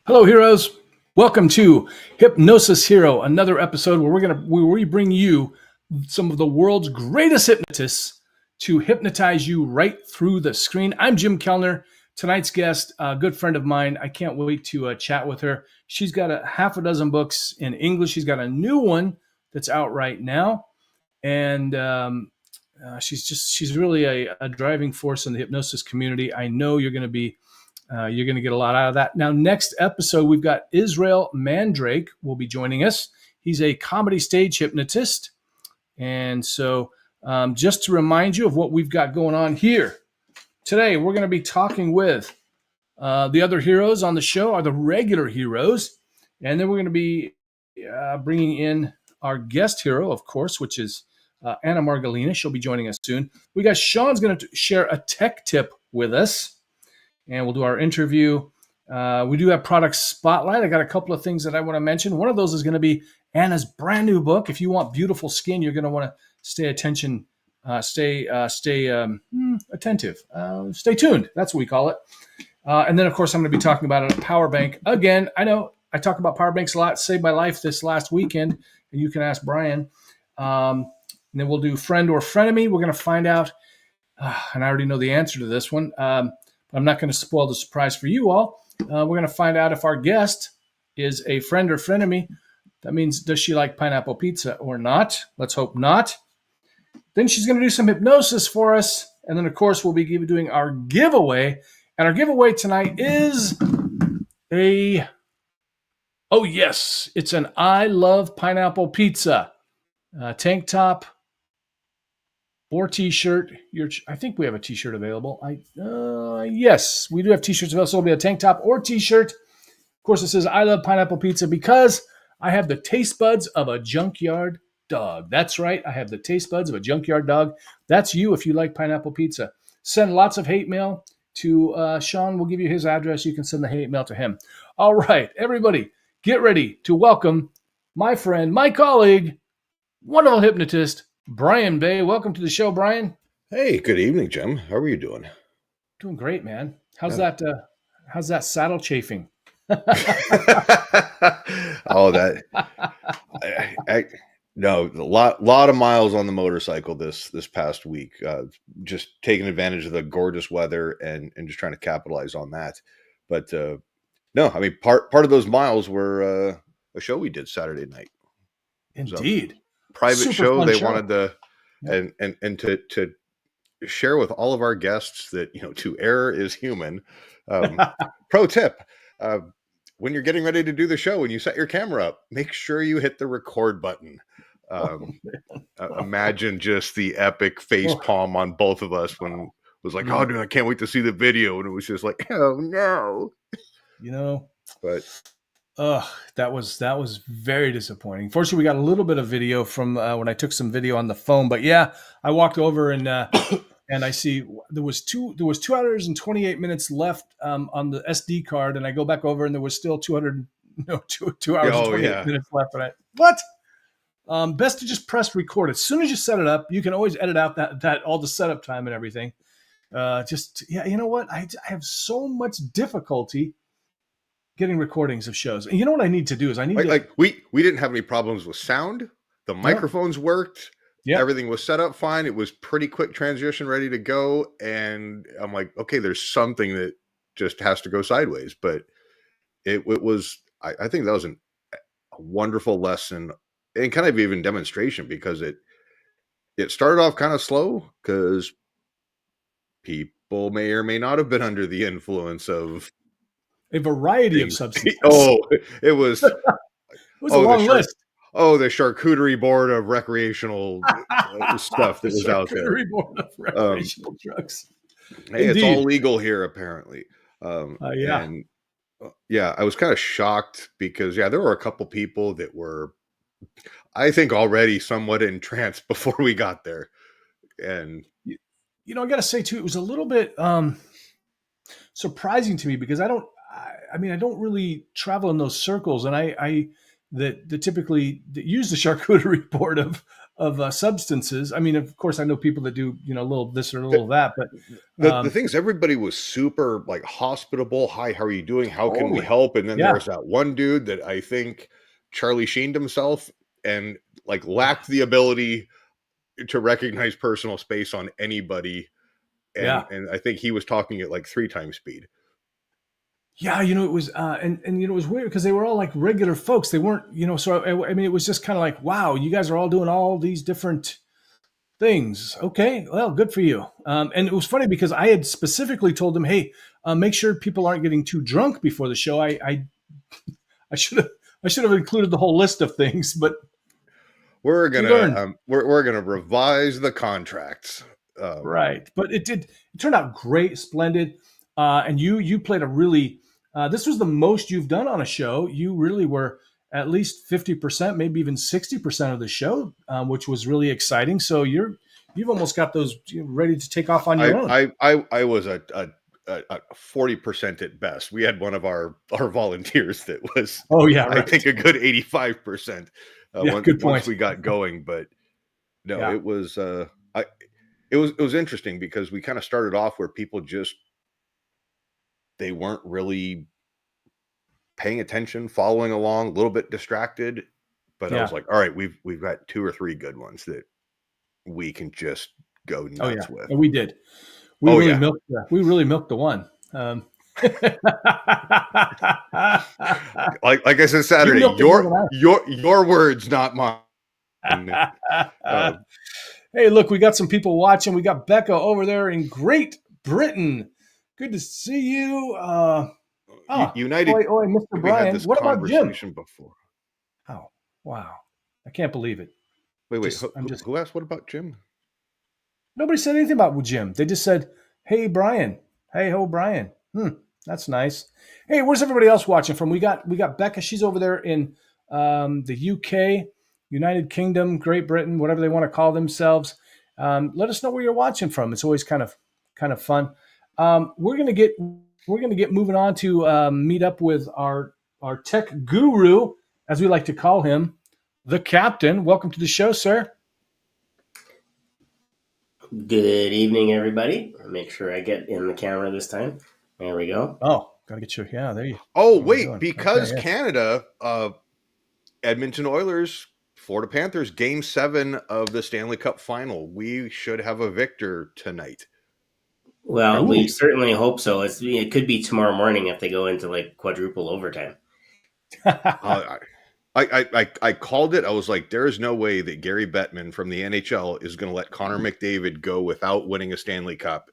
Hello, heroes. Welcome to Hypnosis Hero, another episode where we bring you some of the world's greatest hypnotists to hypnotize you right through the screen. I'm Jim Kellner. Tonight's guest, a good friend of mine. I can't wait to chat with her. She's got a half a dozen books in English. She's got a new one that's out right now, and she's really a driving force in the hypnosis community. I know you're going to get a lot out of that. Now, next episode, we've got Israel Mandrake will be joining us. He's a comedy stage hypnotist. And so just to remind you of what we've got going on here, today we're going to be talking with the other heroes on the show are the regular heroes. And then we're going to be bringing in our guest hero, of course, which is Anna Margolina. She'll be joining us soon. We got Shawn's going to share a tech tip with us. And we'll do our interview. We do have product spotlight. I got a couple of things that I want to mention. One of those is going to be Anna's brand new book. If you want beautiful skin, you're going to want to stay attentive, stay tuned. That's what we call it. And then, of course, I'm going to be talking about a power bank. Again, I know I talk about power banks a lot. Saved my life this last weekend, and you can ask Brian. And then we'll do friend or frenemy. We're going to find out, and I already know the answer to this one. I'm not going to spoil the surprise for you all. We're going to find out if our guest is a friend or frenemy. That means, does she like pineapple pizza or not? Let's hope not. Then she's going to do some hypnosis for us. And then, of course, we'll be doing our giveaway. And our giveaway tonight is it's an I Love Pineapple Pizza tank top or t-shirt. I think we have a t-shirt available. Yes, we do have t-shirts available. So it'll be a tank top or t-shirt. Of course, it says I love pineapple pizza because I have the taste buds of a junkyard dog. That's right. I have the taste buds of a junkyard dog. That's you if you like pineapple pizza. Send lots of hate mail to Shawn. We'll give you his address. You can send the hate mail to him. All right, everybody, get ready to welcome my friend, my colleague, wonderful hypnotist, Brian Bay. Welcome to the show, Brian. Hey, good evening, Jim. How are you doing? Doing great, man. How's that saddle chafing? Oh, no, a lot of miles on the motorcycle this past week. Just taking advantage of the gorgeous weather and just trying to capitalize on that. But no, I mean part of those miles were a show we did Saturday night. Indeed. Private Super show. They show. wanted to and to share with all of our guests that, to err is human. Pro tip, when you're getting ready to do the show and you set your camera up, make sure you hit the record button. Imagine just the epic face palm on both of us when it was like, oh, dude, I can't wait to see the video. And it was just like, oh no. But that was very disappointing. Fortunately, we got a little bit of video from when I took some video on the phone. But yeah, I walked over and I see there was 2 hours and 28 minutes left on the SD card, and I go back over and there was still 2 hours and 28 minutes left. And what? Best to just press record as soon as you set it up. You can always edit out that all the setup time and everything. You know what? I have so much difficulty getting recordings of shows. And you know what I need to do is we didn't have any problems with sound. The microphones worked. Yeah. Everything was set up fine. It was pretty quick transition, ready to go. And I'm like, okay, there's something that just has to go sideways. But it was, I think that was a wonderful lesson and kind of even demonstration, because it started off kind of slow because people may or may not have been under the influence of a variety of substances. It was a long list. The charcuterie board of recreational stuff that was out there. Charcuterie board of recreational drugs. Hey, Indeed. It's all legal here, apparently. Yeah. And I was kind of shocked because, there were a couple people that were, I think, already somewhat entranced before we got there. And, I got to say, too, it was a little bit surprising to me because I don't really travel in those circles. And I typically use the charcuterie board of substances. I mean, of course, I know people that do, a little this or a little that, but the thing is, everybody was super like hospitable. Hi, how are you doing? How can we totally. help? And then Yeah. there's that one dude that I think Charlie Sheened himself and like lacked the ability to recognize personal space on anybody. And I think he was talking at like 3 times speed. Yeah, it was, and it was weird because they were all like regular folks. They weren't, so I mean, it was just kind of like, wow, you guys are all doing all these different things. Okay, well, good for you. And it was funny because I had specifically told them, hey, make sure people aren't getting too drunk before the show. I should have included the whole list of things, but we're gonna revise the contracts. Right, but it turned out great, splendid. And you played a really, this was the most you've done on a show. You really were at least 50%, maybe even 60% of the show, which was really exciting. So you've almost got those ready to take off on your own. I was a 40% at best. We had one of our volunteers that was, I think a good 85%. Once we got going, but no, it was it was interesting because we kind of started off where people they weren't really paying attention, following along, a little bit distracted. But I was like, all right, we've got 2 or 3 good ones that we can just go nuts with. And we did. We really milked the one. Like I said Saturday, your words, not mine. Hey, look, we got some people watching. We got Becca over there in Great Britain. Good to see you. United. Mr. Brian. What about Jim? Before. Oh, wow. I can't believe it. Wait. Who asked what about Jim? Nobody said anything about Jim. They just said, hey, Brian. Hey, ho, Brian. That's nice. Hey, where's everybody else watching from? We got Becca. She's over there in the UK, United Kingdom, Great Britain, whatever they want to call themselves. Let us know where you're watching from. It's always kind of fun. We're gonna get moving on to meet up with our tech guru, as we like to call him, the Captain. Welcome to the show, sir. Good evening, everybody. I'll make sure I get in the camera this time. There we go. Oh, gotta get you. Yeah, there you. Oh, wait, because Canada, Edmonton Oilers, Florida Panthers, Game 7 of the Stanley Cup Final. We should have a victor tonight. Well, we certainly hope so. It could be tomorrow morning if they go into like quadruple overtime. I called it. I was like, there is no way that Gary Bettman from the NHL is going to let Connor McDavid go without winning a Stanley Cup.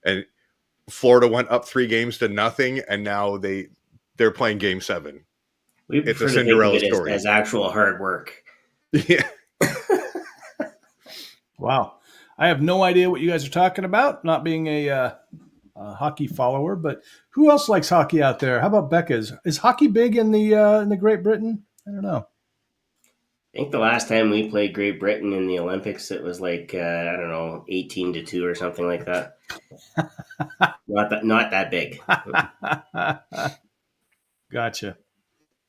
And Florida went up 3-0, and now they're playing Game 7. It's a Cinderella story. As actual hard work. Yeah. Wow. I have no idea what you guys are talking about, not being a hockey follower, but who else likes hockey out there? How about Becca? Is hockey big in the Great Britain? I don't know. I think the last time we played Great Britain in the Olympics, it was like, 18-2 or something like that. Not that big. Gotcha.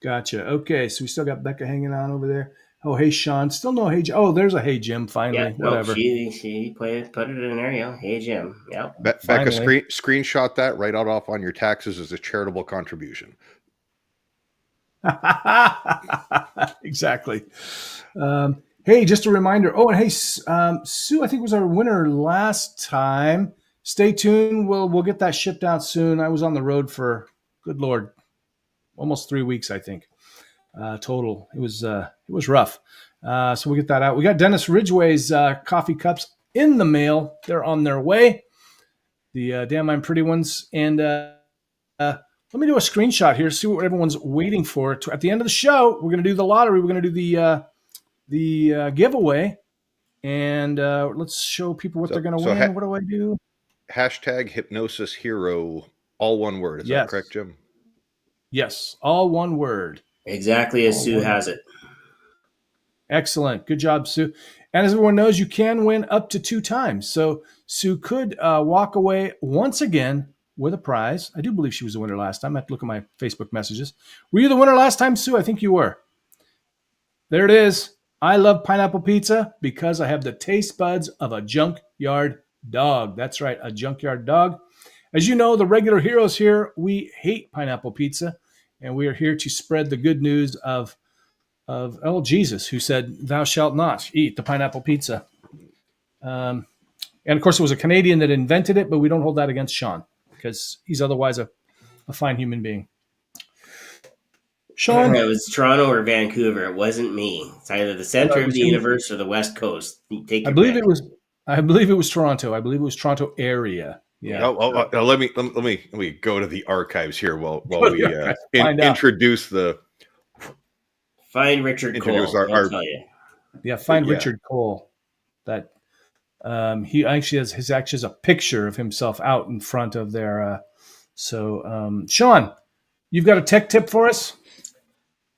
Okay, so we still got Becca hanging on over there. Oh, hey, Shawn. Still no hey Jim. Oh, there's a hey Jim, finally. Yeah, whatever. She put it in there, yeah. Hey Jim. Yeah. Becca, screenshot that, write it off on your taxes as a charitable contribution. Exactly. Hey, just a reminder. Oh, and hey, Sue, I think was our winner last time. Stay tuned. We'll get that shipped out soon. I was on the road for, good Lord, almost 3 weeks, I think. Total. It was rough. So we'll get that out. We got Dennis Ridgway's coffee cups in the mail. They're on their way. The Damn I'm Pretty ones. And let me do a screenshot here, see what everyone's waiting for. At the end of the show, we're going to do the lottery. We're going to do the giveaway. And let's show people what they're going to win. What do I do? Hashtag Hypnosis Hero, all one word. Is that correct, Jim? Yes, all one word. Exactly as Sue has it. Excellent. Good job, Sue. And as everyone knows, you can win up to 2 times. So Sue could walk away once again with a prize. I do believe she was the winner last time. I have to look at my Facebook messages. Were you the winner last time, Sue? I think you were. There it is. I love pineapple pizza because I have the taste buds of a junkyard dog. That's right, a junkyard dog. As you know, the regular heroes here, we hate pineapple pizza, and we are here to spread the good news of Jesus, who said, "Thou shalt not eat the pineapple pizza." And of course, it was a Canadian that invented it, but we don't hold that against Shawn because he's otherwise a fine human being. Shawn? It was Toronto or Vancouver. It wasn't me. It's either the center of the universe or the West Coast. Take your pick. I believe it was Toronto. I believe it was Toronto area. Yeah. Let me go to the archives here while we introduce the. Find Richard Cole. I'll tell you. Yeah, find Richard Cole. That he actually has a picture of himself out in front of their. Shawn, you've got a tech tip for us?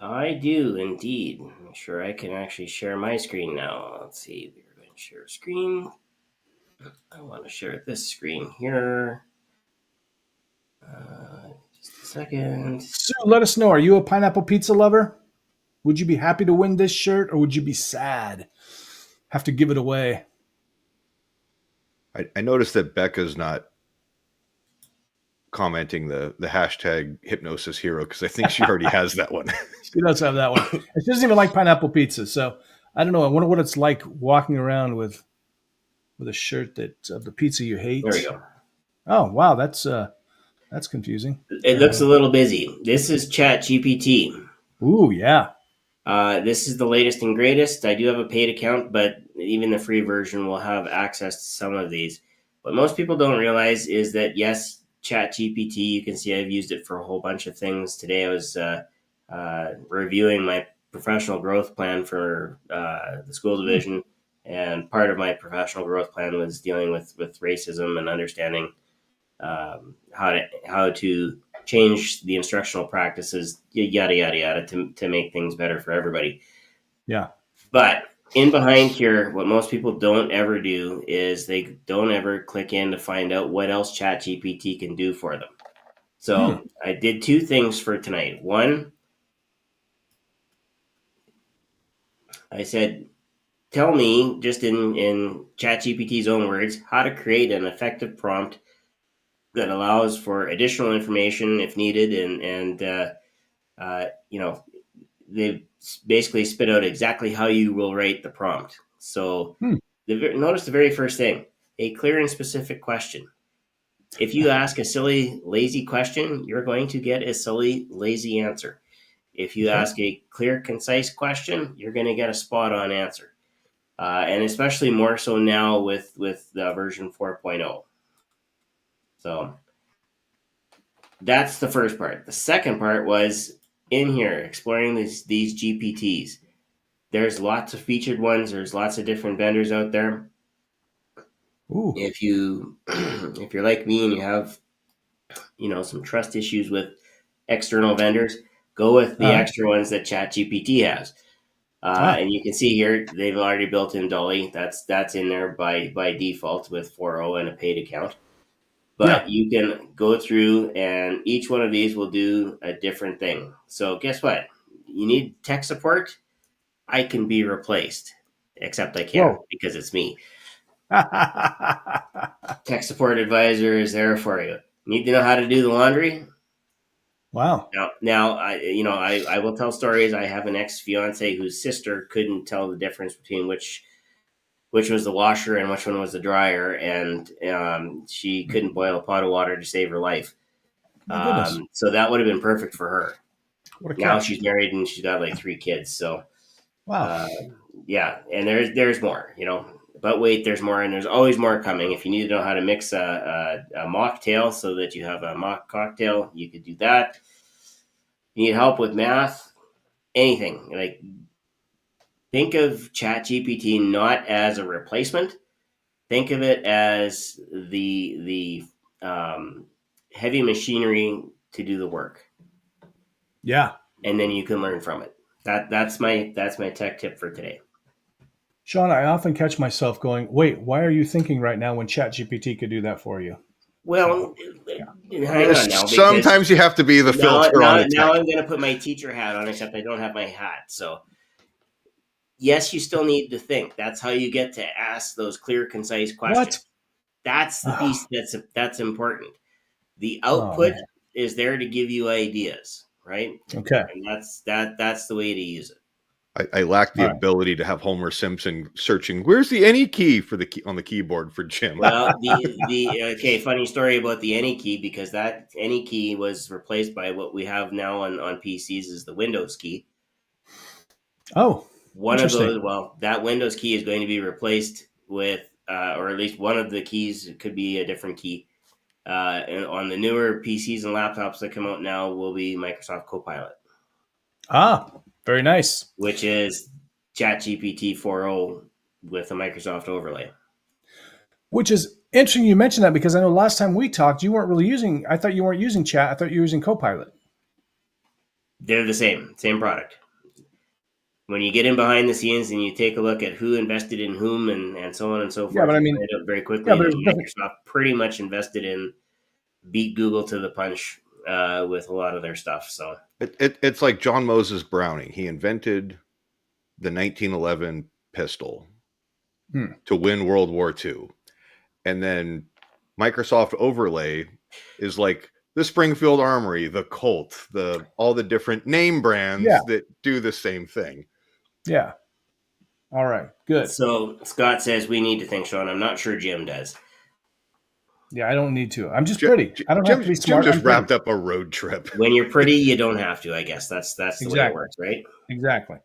I do indeed. I'm sure I can actually share my screen now. Let's see. We're going to share a screen. I want to share this screen here. Just a second. Sue, let us know. Are you a pineapple pizza lover? Would you be happy to win this shirt, or would you be sad? Have to give it away. I noticed that Becca's not commenting the hashtag Hypnosis Hero because I think she already has that one. She does have that one. She doesn't even like pineapple pizza, so I don't know. I wonder what it's like walking around with a shirt of the pizza you hate. There we go. Oh wow, that's confusing. It looks a little busy. This is ChatGPT. Ooh yeah. This is the latest and greatest. I do have a paid account, but even the free version will have access to some of these. What most people don't realize is that yes, ChatGPT, you can see I've used it for a whole bunch of things. Today I was reviewing my professional growth plan for the school division, and part of my professional growth plan was dealing with racism and understanding how to change the instructional practices, yada yada yada, to make things better for everybody. Yeah. But in behind here, what most people don't ever do is they don't ever click in to find out what else ChatGPT can do for them. So I did two things for tonight. One, I said, tell me, just in ChatGPT's own words, how to create an effective prompt that allows for additional information if needed, and they basically spit out exactly how you will write the prompt. So notice the very first thing: a clear and specific question. If you ask a silly, lazy question, you're going to get a silly, lazy answer. If you ask a clear, concise question, you're going to get a spot-on answer. And especially more so now with version 4.0. So that's the first part. The second part was in here exploring these GPTs. There's lots of featured ones. There's lots of different vendors out there. Ooh. If you're like me and you have some trust issues with external vendors, go with the extra ones that ChatGPT has. And you can see here they've already built in Dolly. That's in there by default with 4.0 and a paid account. But you can go through, and each one of these will do a different thing. So guess what? You need tech support? I can be replaced, except I can't because it's me. Tech support advisor is there for you. Need to know how to do the laundry? Wow. Now I will tell stories. I have an ex-fiance whose sister couldn't tell the difference between which was the washer and which one was the dryer, and she couldn't boil a pot of water to save her life. So that would have been perfect for her. Now she's married and she's got like 3 kids. So wow. And there's more, but wait, there's more, and there's always more coming. If you need to know how to mix a mocktail so that you have a mock cocktail, you could do that. You need help with math, anything. Like, think of ChatGPT not as a replacement. Think of it as the heavy machinery to do the work. Yeah. And then you can learn from it. That's my tech tip for today. Shawn, I often catch myself going, wait, why are you thinking right now when ChatGPT could do that for you? Well, hang on now. Sometimes you have to be the filter on it. Now I'm going to put my teacher hat on, except I don't have my hat. So yes, you still need to think. That's how you get to ask those clear, concise questions. What? That's the piece that's important. The Oh, output man. is there to give you ideas, right? Okay. And that's the way to use it. I lack the ability to have Homer Simpson searching. Where's the any key for the key on the keyboard for Jim? Well, okay, funny story about the any key, because that any key was replaced by what we have now on PCs is the Windows key. Oh, one of those. Well, that Windows key is going to be replaced with, or at least one of the keys. It could be a different key. And on the newer PCs and laptops that come out now will be Microsoft Copilot. Ah, very nice. Which is ChatGPT 4.0 with a Microsoft overlay. Which is interesting you mentioned that, because I know last time we talked, you weren't really using, I thought you weren't using Chat. I thought you were using Copilot. They're the same product. When you get in behind the scenes and you take a look at who invested in whom and so on and so forth, yeah, but I mean, find out very quickly that Microsoft pretty much invested in, beat Google to the punch with a lot of their stuff. So it's like John Moses Browning. He invented the 1911 pistol to win World War II. And then Microsoft overlay is like the Springfield Armory, the Colt, all the different name brands that do the same thing. Yeah. All right. Good. So Scott says we need to think, Shawn. I'm not sure Jim does. Yeah, I don't need to. I'm just pretty. I don't have to be smart. Jim just wrapped up a road trip. When you're pretty, you don't have to, I guess. That's the way it works, right? Exactly.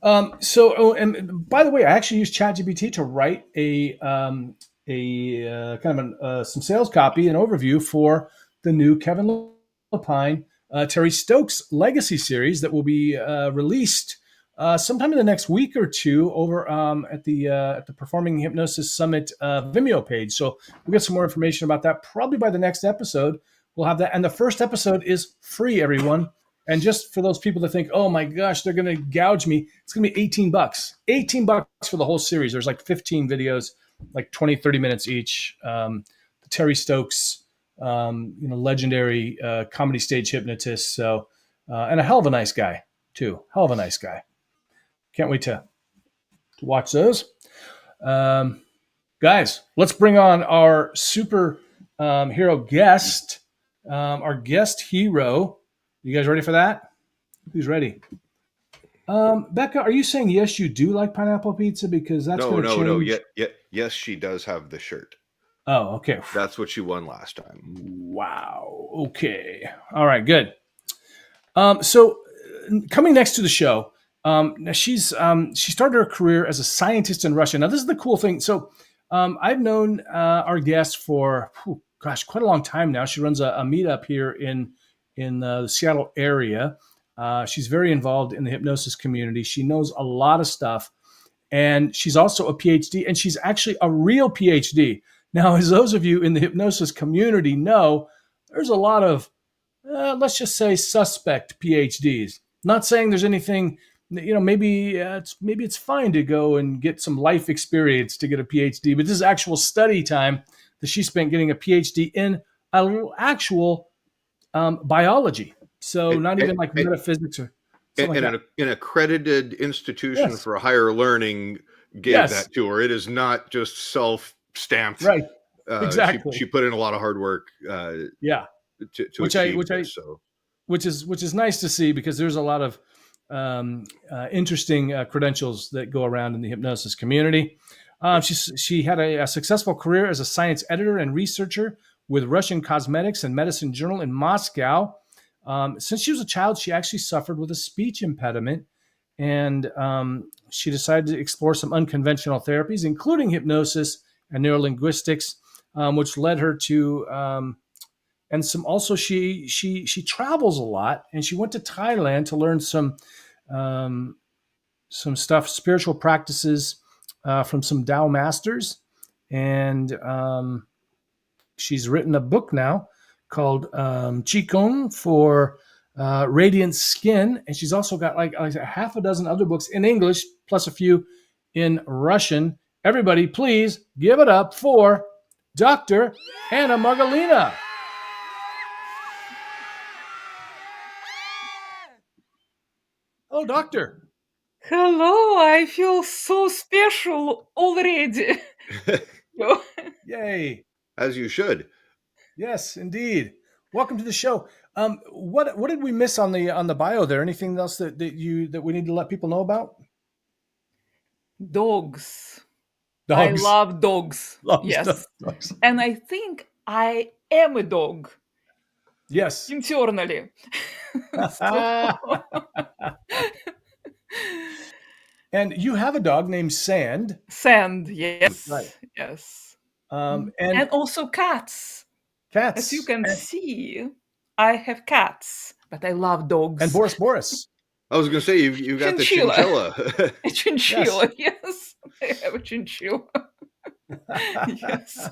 And by the way, I actually used ChatGPT to write a kind of some sales copy, an overview for the new Kevin Lapine, Terry Stokes Legacy series that will be released sometime in the next week or two over at the Performing Hypnosis Summit Vimeo page. So we'll get some more information about that probably by the next episode. We'll have that, and the first episode is free, everyone. And just for those people that think, oh my gosh, they're going to gouge me, it's going to be $18. $18 for the whole series. There's like 15 videos, like 20, 30 minutes each. The Terry Stokes, legendary comedy stage hypnotist. So, and a hell of a nice guy too. Hell of a nice guy. Can't wait to watch those. Guys, let's bring on our super hero guest, our guest hero. You guys ready for that? Who's ready? Becca, are you saying yes, you do like pineapple pizza? Because that's going to change. No. Yes, she does have the shirt. Oh, okay. That's what she won last time. Wow. Okay. All right. Good. So coming next to the show, she started her career as a scientist in Russia. Now, this is the cool thing. So I've known our guest for quite a long time now. She runs a meetup here in the Seattle area. She's very involved in the hypnosis community. She knows a lot of stuff, and she's also a PhD, and she's actually a real PhD. Now, as those of you in the hypnosis community know, there's a lot of, let's just say, suspect PhDs. Not saying there's anything, maybe it's fine to go and get some life experience to get a PhD, but this is actual study time that she spent getting a PhD in actual biology. So not even like metaphysics or something like that. An accredited institution for higher learning gave that to her. It is not just self-stamped. Right. Exactly. She put in a lot of hard work. Which is nice to see, because there's a lot of interesting credentials that go around in the hypnosis community. She had a successful career as a science editor and researcher with Russian Cosmetics and Medicine Journal in Moscow. Since she was a child, she actually suffered with a speech impediment, and she decided to explore some unconventional therapies, including hypnosis and neuro-linguistics, which led her to, and some also she travels a lot, and she went to Thailand to learn some stuff, spiritual practices from some Tao Masters, and she's written a book now called Qigong for Radiant Skin. And she's also got like a half a dozen other books in English, plus a few in Russian. Everybody, please give it up for Dr. Anna Margolina. Oh, doctor. Hello, I feel so special already. Yay. As you should. Yes, indeed. Welcome to the show. What did we miss on the bio there? Anything else that we need to let people know about? Dogs. I Dogs. love dogs. Loves yes. dogs. And I think I am a dog. Yes. Internally. And you have a dog named Sand. Sand, yes. Right. Yes. And also cats. Cats. As you can see, I have cats, but I love dogs. And Boris. I was going to say, you got Chinchilla. the chinchilla. A chinchilla, yes. I have a chinchilla. Yes.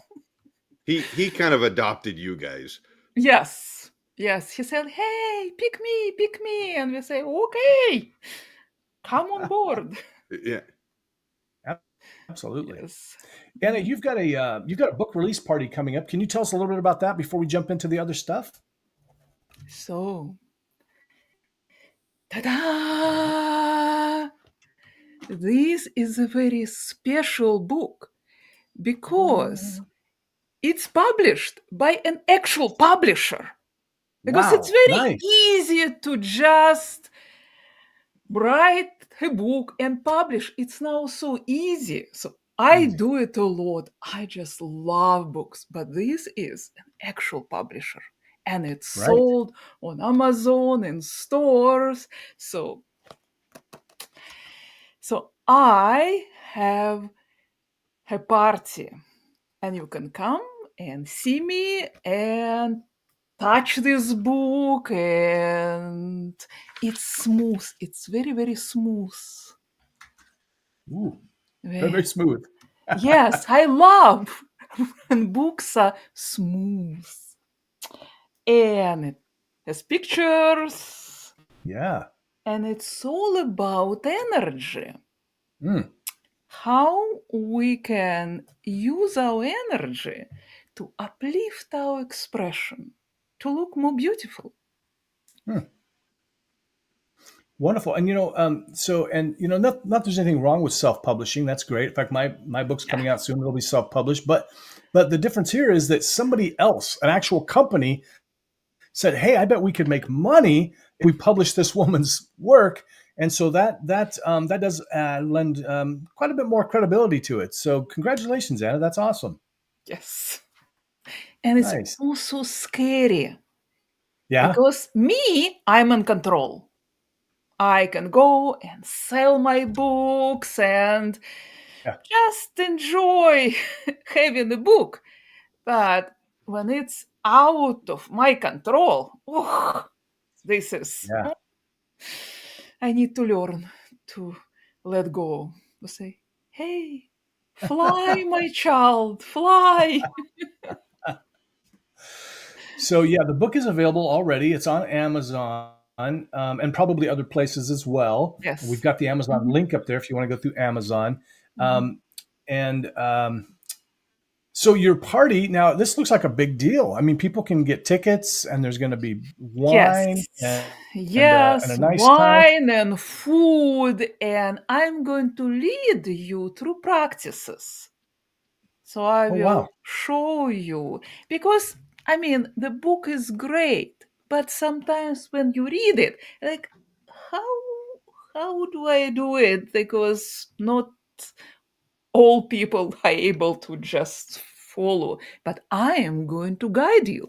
He kind of adopted you guys. Yes. Yes. He said, hey, pick me. And we say, okay, come on board. Yeah. Absolutely. Yes. Anna, you've got a book release party coming up. Can you tell us a little bit about that before we jump into the other stuff? So, ta-da! This is a very special book because it's published by an actual publisher. Because it's very easy to just write a book and publish. It's now so easy. So I do it a lot. I just love books. But this is an actual publisher. And it's sold on Amazon and stores. So I have a party. And you can come and see me and touch this book, and it's smooth. It's very, very smooth. Ooh, very smooth. Yes, I love when books are smooth. And it has pictures. Yeah. And it's all about energy. How we can use our energy to uplift our expression, to look more beautiful. Wonderful. And not there's anything wrong with self-publishing. That's great. In fact, my book's coming out soon. It'll be self-published. But the difference here is that somebody else, an actual company, said, hey, I bet we could make money if we publish this woman's work. And so that does lend quite a bit more credibility to it. So congratulations, Anna. That's awesome. Yes. And it's also scary. Yeah. Because I'm in control. I can go and sell my books and just enjoy having a book. But when it's out of my control, this is... I need to learn to let go. To say, hey, fly, my child, fly. So, the book is available already. It's on Amazon. And probably other places as well. Yes. We've got the Amazon link up there if you want to go through Amazon. So your party, now this looks like a big deal. I mean, people can get tickets and there's going to be wine and a nice wine time. And food. And I'm going to lead you through practices. So I will show you. Because, I mean, the book is great. But sometimes when you read it, like, how do I do it? Because not all people are able to just follow. But I am going to guide you.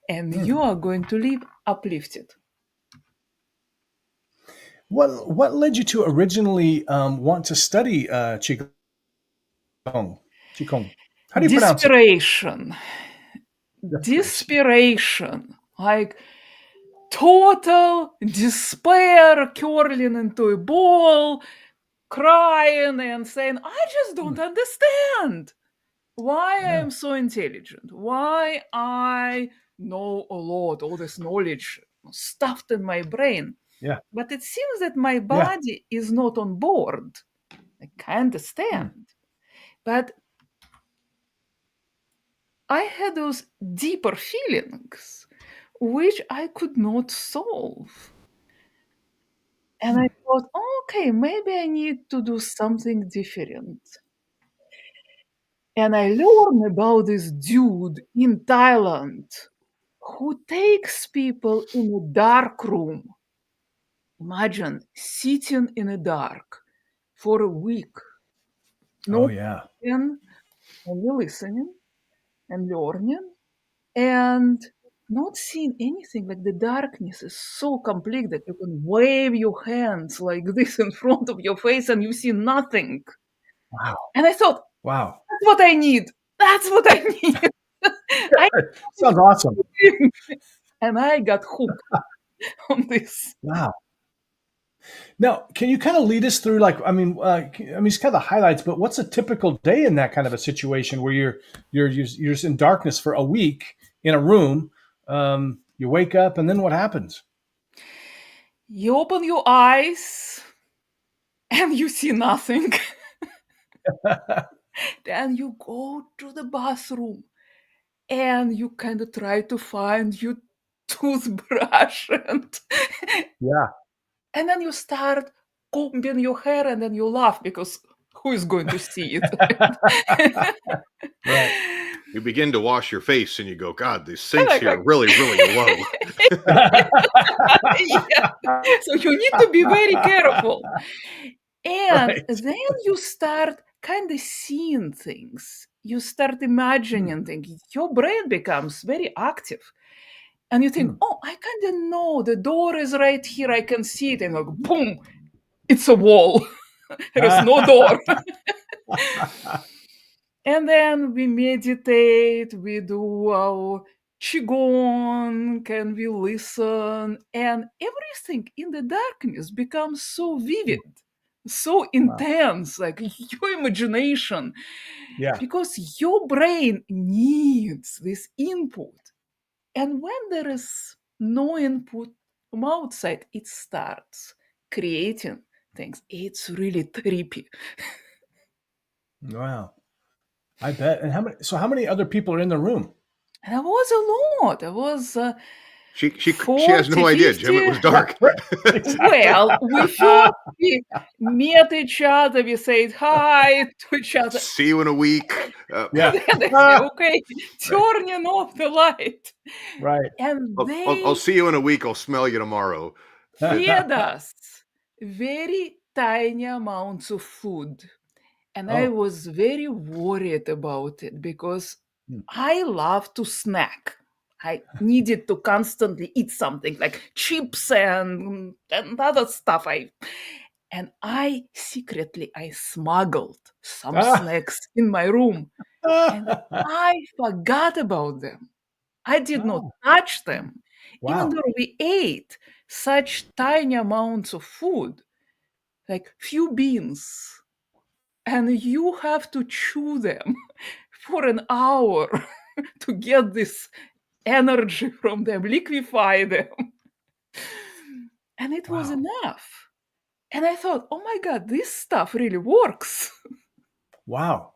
And you are going to live uplifted. What led you to originally want to study Qigong? Qigong. How do you pronounce it? Desperation. Like total despair, curling into a ball, crying and saying, I just don't understand why I am so intelligent, why I know a lot, all this knowledge stuffed in my brain. Yeah. But it seems that my body is not on board. I can't understand. But I had those deeper feelings which I could not solve. And I thought, okay, maybe I need to do something different. And I learned about this dude in Thailand who takes people in a dark room. Imagine sitting in the dark for a week. No Oh yeah. talking, only listening and learning and not seeing anything. Like the darkness is so complete that you can wave your hands like this in front of your face and you see nothing. Wow. And I thought, Wow. that's what I need. That's what I need. Sounds awesome. And I got hooked on this. Wow. Now, can you kind of lead us through, like, it's kind of the highlights, but what's a typical day in that kind of a situation where you're just in darkness for a week in a room? You wake up, and then what happens? You open your eyes and you see nothing. Then you go to the bathroom and you kind of try to find your toothbrush and then you start combing your hair and then you laugh because who is going to see it? Right. You begin to wash your face and you go, God, these sinks here are really, really low. Yeah. So you need to be very careful. And then you start kind of seeing things. You start imagining things. Your brain becomes very active. And you think, oh, I kind of know the door is right here. I can see it. And like, boom, it's a wall. There is no door. And then we meditate, we do our qigong, and we listen. And everything in the darkness becomes so vivid, so intense, like your imagination. Yeah. Because your brain needs this input. And when there is no input from outside, it starts creating things. It's really trippy. Wow. I bet. And how many other people are in the room? There was a lot. There was she has no idea, Jim. It was dark. Well, we met each other. We said hi to each other. See you in a week. Yeah. They say, okay, turning off the light. Right. And I'll see you in a week. I'll smell you tomorrow. Fed us very tiny amounts of food. And I was very worried about it because I love to snack. I needed to constantly eat something like chips and other stuff. I secretly smuggled some snacks in my room. And I forgot about them. I did not touch them. Wow. Even though we ate such tiny amounts of food, like few beans, and you have to chew them for an hour to get this energy from them, liquefy them. And it was enough. And I thought, oh my God, this stuff really works. Wow.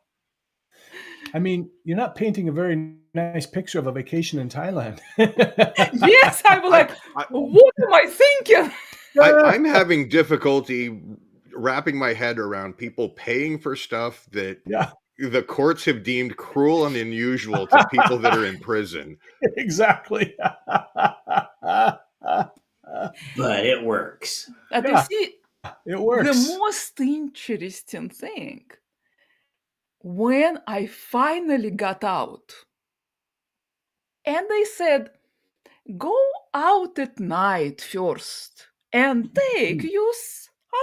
I mean, you're not painting a very nice picture of a vacation in Thailand. Yes, I was like, what am I thinking? I'm having difficulty wrapping my head around people paying for stuff that the courts have deemed cruel and unusual to people that are in prison. Exactly. But it works. But you see, it works. The most interesting thing, when I finally got out, and they said, go out at night first and take your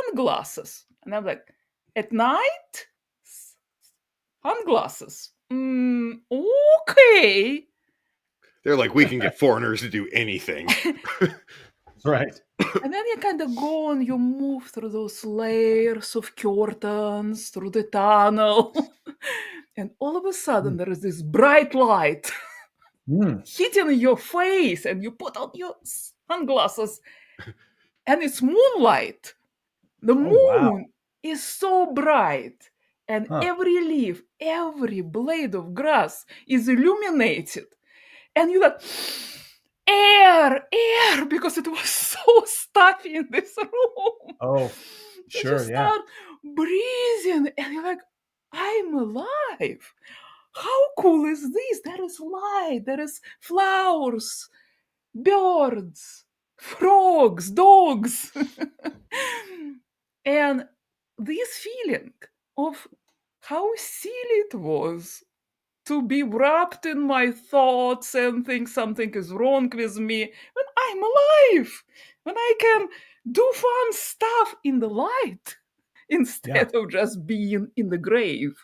sunglasses. And I'm like, at night? Sunglasses? Okay. They're like, we can get foreigners to do anything. Right. And then you kind of go and you move through those layers of curtains, through the tunnel. And all of a sudden, there is this bright light hitting your face, and you put on your sunglasses, and it's moonlight. The moon is so bright, and every leaf, every blade of grass is illuminated. And you like, air, because it was so stuffy in this room. Oh, sure, you yeah. start breathing, and you're like, I'm alive. How cool is this? There is light, there is flowers, birds, frogs, dogs. And this feeling of how silly it was to be wrapped in my thoughts and think something is wrong with me when I'm alive, when I can do fun stuff in the light instead of just being in the grave.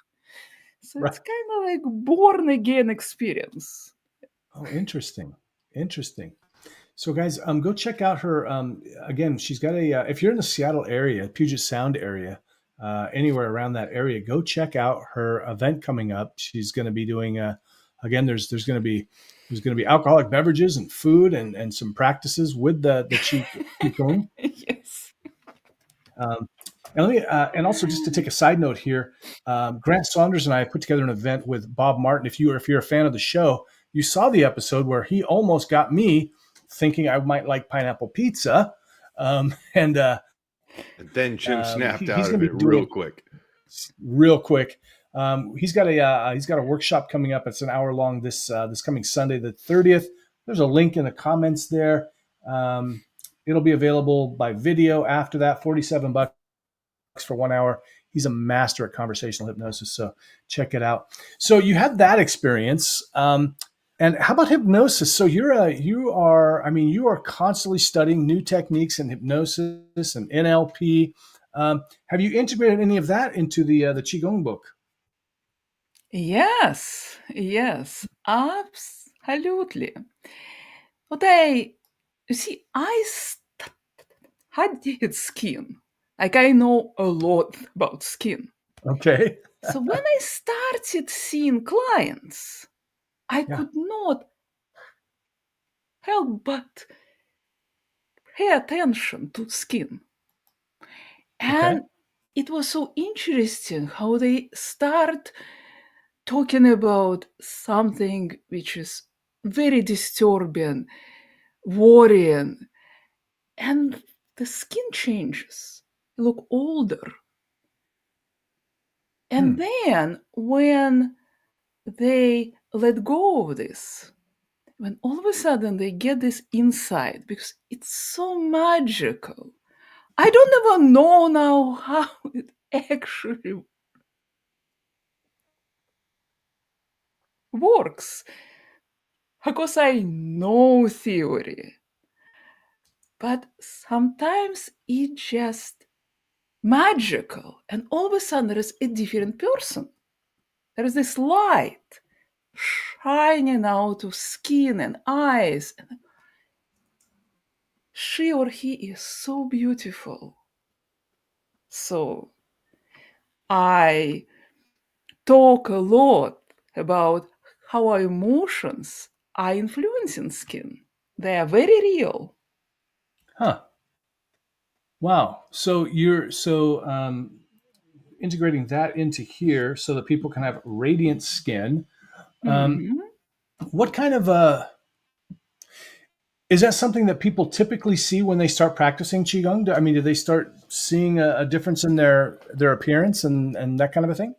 So it's kind of like born again experience. Oh, interesting. So guys, go check out her. Again, she's got a, if you're in the Seattle area, Puget Sound area, anywhere around that area, go check out her event coming up. She's going to be doing, again, there's going to be alcoholic beverages and food and some practices with the Qigong. Yes. And also just to take a side note here, Grant Saunders and I put together an event with Bob Martin. If you're a fan of the show, you saw the episode where he almost got me thinking I might like pineapple pizza, and then Jim snapped out of it real quick. He's got a workshop coming up. It's an hour long this coming Sunday, the 30th. There's a link in the comments there. It'll be available by video after that. $47 for 1 hour. He's a master at conversational hypnosis, so check it out. So you had that experience. And how about hypnosis? So you are constantly studying new techniques in hypnosis and NLP. Have you integrated any of that into the Qigong book? Yes, absolutely. I studied skin. Like I know a lot about skin. Okay. So when I started seeing clients, I could not help but pay attention to skin. And it was so interesting how they start talking about something which is very disturbing, worrying, and the skin changes. You look older. And then when they let go of this, when all of a sudden they get this insight, because it's so magical. I don't even know now how it actually works, because I know theory. But sometimes it's just magical, and all of a sudden there is a different person. There is this light shining out of skin and eyes. She or he is so beautiful. So I talk a lot about how our emotions are influencing skin. They are very real. Huh. Wow. So you're integrating that into here so that people can have radiant skin. What kind of is that something that people typically see when they start practicing Qigong? I mean, do they start seeing a difference in their appearance and that kind of a thing?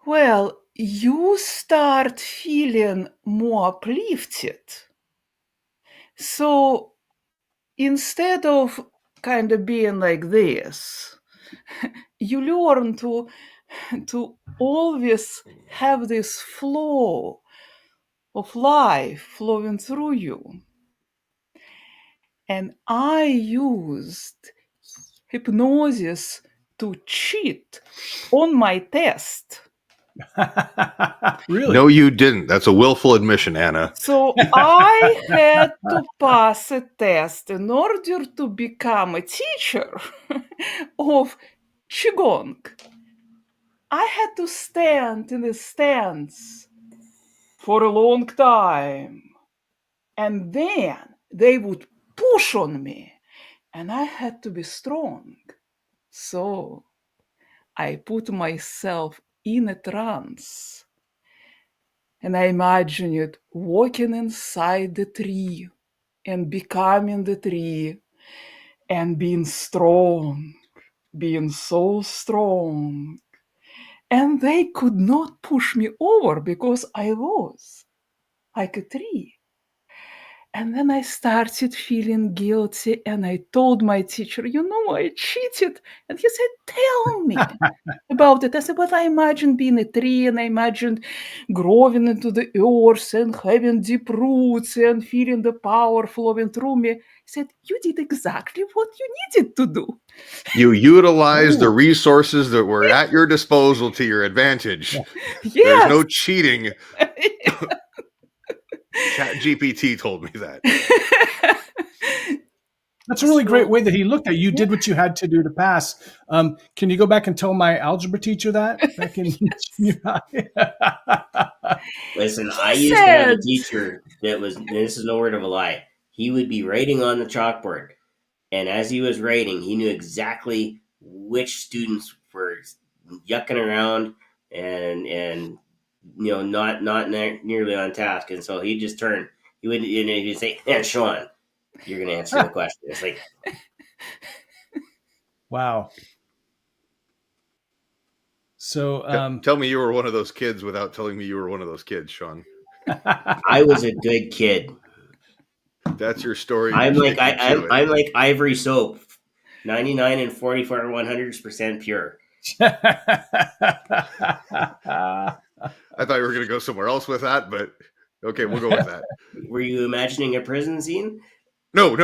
Well, you start feeling more uplifted. So instead of kind of being like this, you learn to always have this flow of life flowing through you. And I used hypnosis to cheat on my test. Really? No, you didn't. That's a willful admission, Anna. So I had to pass a test in order to become a teacher of Qigong. I had to stand in the stands for a long time. And then they would push on me, and I had to be strong. So I put myself in a trance. And I imagine it walking inside the tree and becoming the tree and being strong, being so strong. And they could not push me over because I was like a tree. And then I started feeling guilty, and I told my teacher, I cheated. And he said, tell me about it. I said, well, I imagined being a tree, and I imagined growing into the earth and having deep roots and feeling the power flowing through me. He said, you did exactly what you needed to do. You utilized the resources that were at your disposal to your advantage. Yes. There's no cheating. ChatGPT told me that. That's a really great way that he looked at you. Did what you had to do to pass. Can you go back and tell my algebra teacher that back in junior high? Listen, I used to have a teacher that was, this is no word of a lie, he would be writing on the chalkboard. And as he was writing, he knew exactly which students were yucking around and not nearly on task. And so he'd just turn. He'd say, Shawn, you're going to answer the question. It's like, wow. So tell me you were one of those kids without telling me you were one of those kids, Shawn. I was a good kid. That's your story. I'm like Ivory Soap, 99 and 44, 100% pure. I thought you were going to go somewhere else with that, but okay, we'll go with that. Were you imagining a prison scene? No.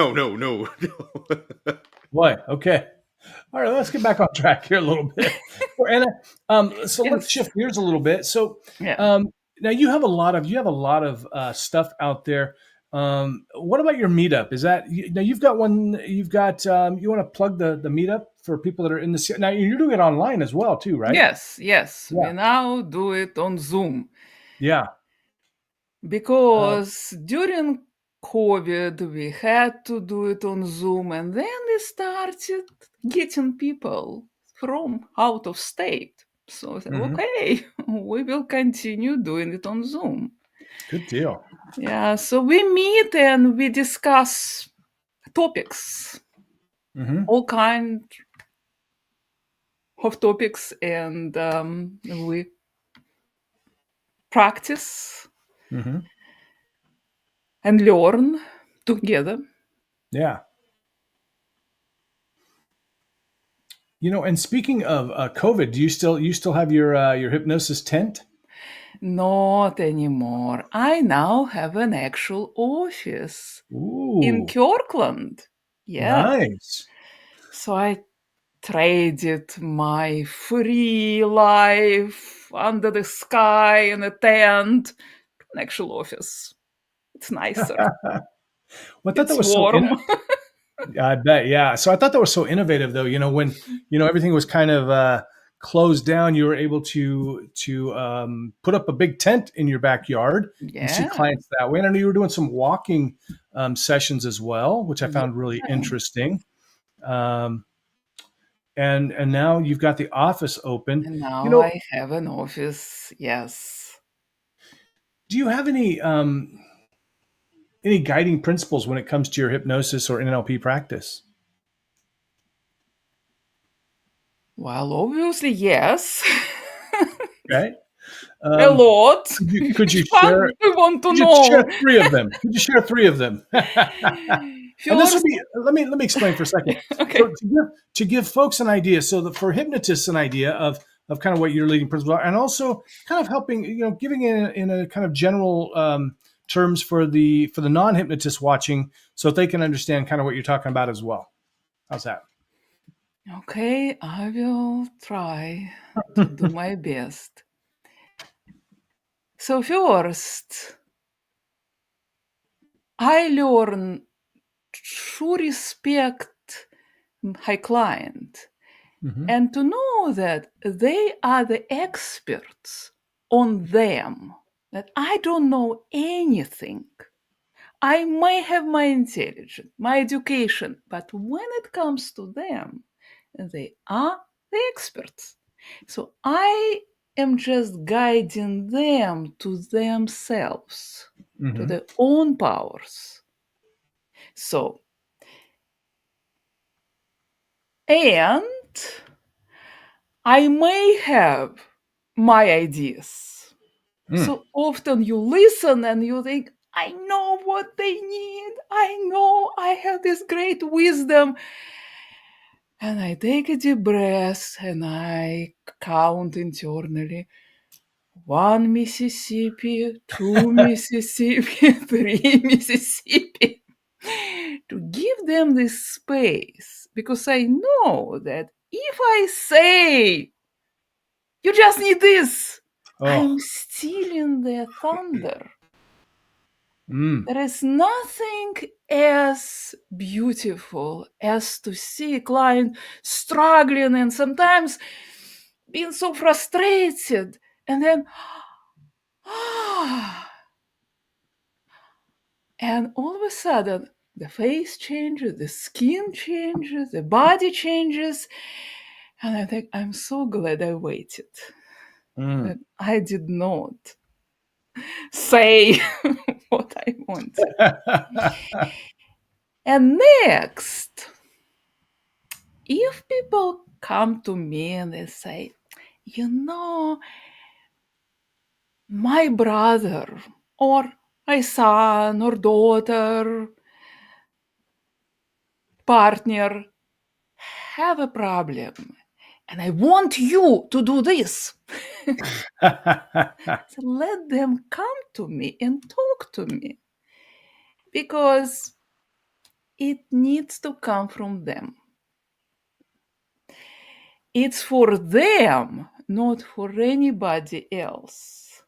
Boy, okay. All right, let's get back on track here a little bit. Anna, so let's shift gears a little bit. So now you have a lot of stuff out there. What about your meetup? Is that now you've got one? You want to plug the meetup for people that are in the now? You're doing it online as well, too, right? Yes. Yeah. We now do it on Zoom. Yeah. Because during COVID, we had to do it on Zoom, and then we started getting people from out of state. So I said, okay, we will continue doing it on Zoom. Good deal. Yeah, so we meet and we discuss topics, all kinds of topics, and we practice and learn together. Yeah. And speaking of COVID, do you still have your hypnosis tent? Not anymore. I now have an actual office in Kirkland. Yeah. Nice. So I traded my free life under the sky in a tent, an actual office. It's nicer. Well, I thought that was warm. I bet, yeah. So I thought that was so innovative, though. When everything was kind of closed down, you were able to put up a big tent in your backyard and see clients that way. And I know you were doing some walking sessions as well, which I found really interesting. And now you've got the office open. And now I have an office. Yes. Do you have any guiding principles when it comes to your hypnosis or NLP practice? Well, obviously, yes. Okay. A lot. Could you share? We want to know. Share 3 of them. Could you share 3 of them? And this would be. Let me explain for a second. Okay. So to give folks an idea, so for hypnotists an idea of kind of what your leading principles are, and also kind of helping, giving in a kind of general terms for the non-hypnotists watching, so that they can understand kind of what you're talking about as well. How's that? Okay, I will try to do my best. So first, I learn to respect my client and to know that they are the experts on them, that I don't know anything. I may have my intelligence, my education, but when it comes to them, they are the experts. So I am just guiding them to themselves, to their own powers. So, and I may have my ideas. So often you listen and you think, I know what they need. I know I have this great wisdom. And I take a deep breath and I count internally. 1 Mississippi, 2 Mississippi, 3 Mississippi. To give them this space, because I know that if I say, you just need this, I'm stealing their thunder. There is nothing as beautiful as to see a client struggling and sometimes being so frustrated, and then and all of a sudden the face changes, the skin changes, the body changes, and I think, I'm so glad I waited. That I did not say what I wanted. And next, if people come to me and they say, you know, my brother or my son or daughter, partner have a problem, and I want you to do this. So let them come to me and talk to me, because it needs to come from them. It's for them, not for anybody else.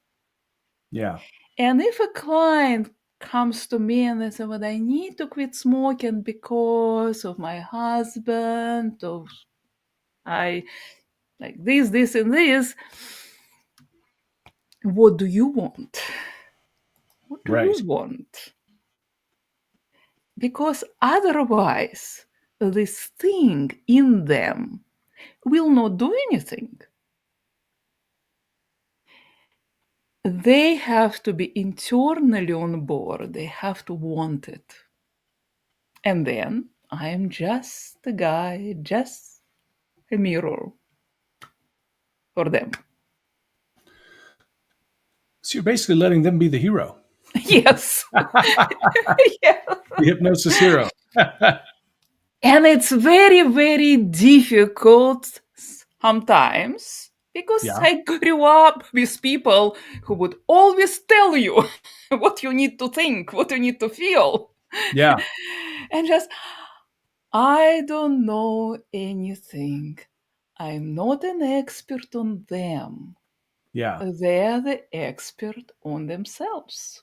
Yeah. And if a client comes to me and they say, well, I need to quit smoking because of my husband, or I like this, and this, what do you want? What do you want? Because otherwise, this thing in them will not do anything. They have to be internally on board. They have to want it. And then I'm just a guy, just a mirror for them. So you're basically letting them be the hero. Yes. Yeah. The hypnosis hero. And it's very, very difficult sometimes, because I grew up with people who would always tell you what you need to think, what you need to feel. Yeah. And just, I don't know anything. I'm not an expert on them. Yeah. They're the expert on themselves.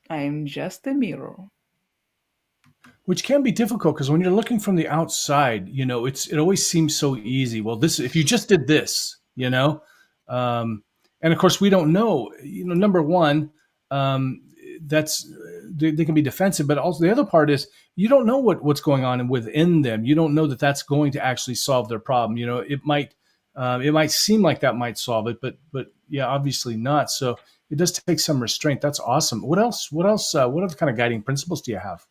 I'm just a mirror. Which can be difficult, because when you're looking from the outside, you know, it always seems so easy. Well, this, if you just did this, you know, and of course we don't know. You know, number one, that's they can be defensive, but also the other part is you don't know what's going on within them. You don't know that that's going to actually solve their problem. You know, it might seem like that might solve it, but yeah, obviously not. So it does take some restraint. That's awesome. What else? What other kind of guiding principles do you have?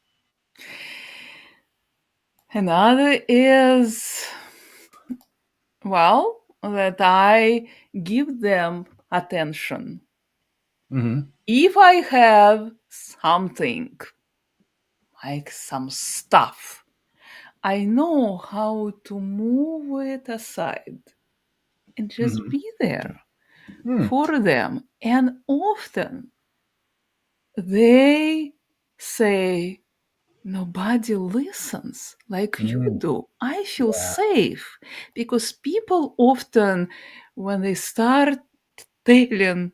Another is, well, that I give them attention. Mm-hmm. If I have something, like some stuff, I know how to move it aside and just be there for them. And often they say, nobody listens like you do. I feel safe, because people often, when they start telling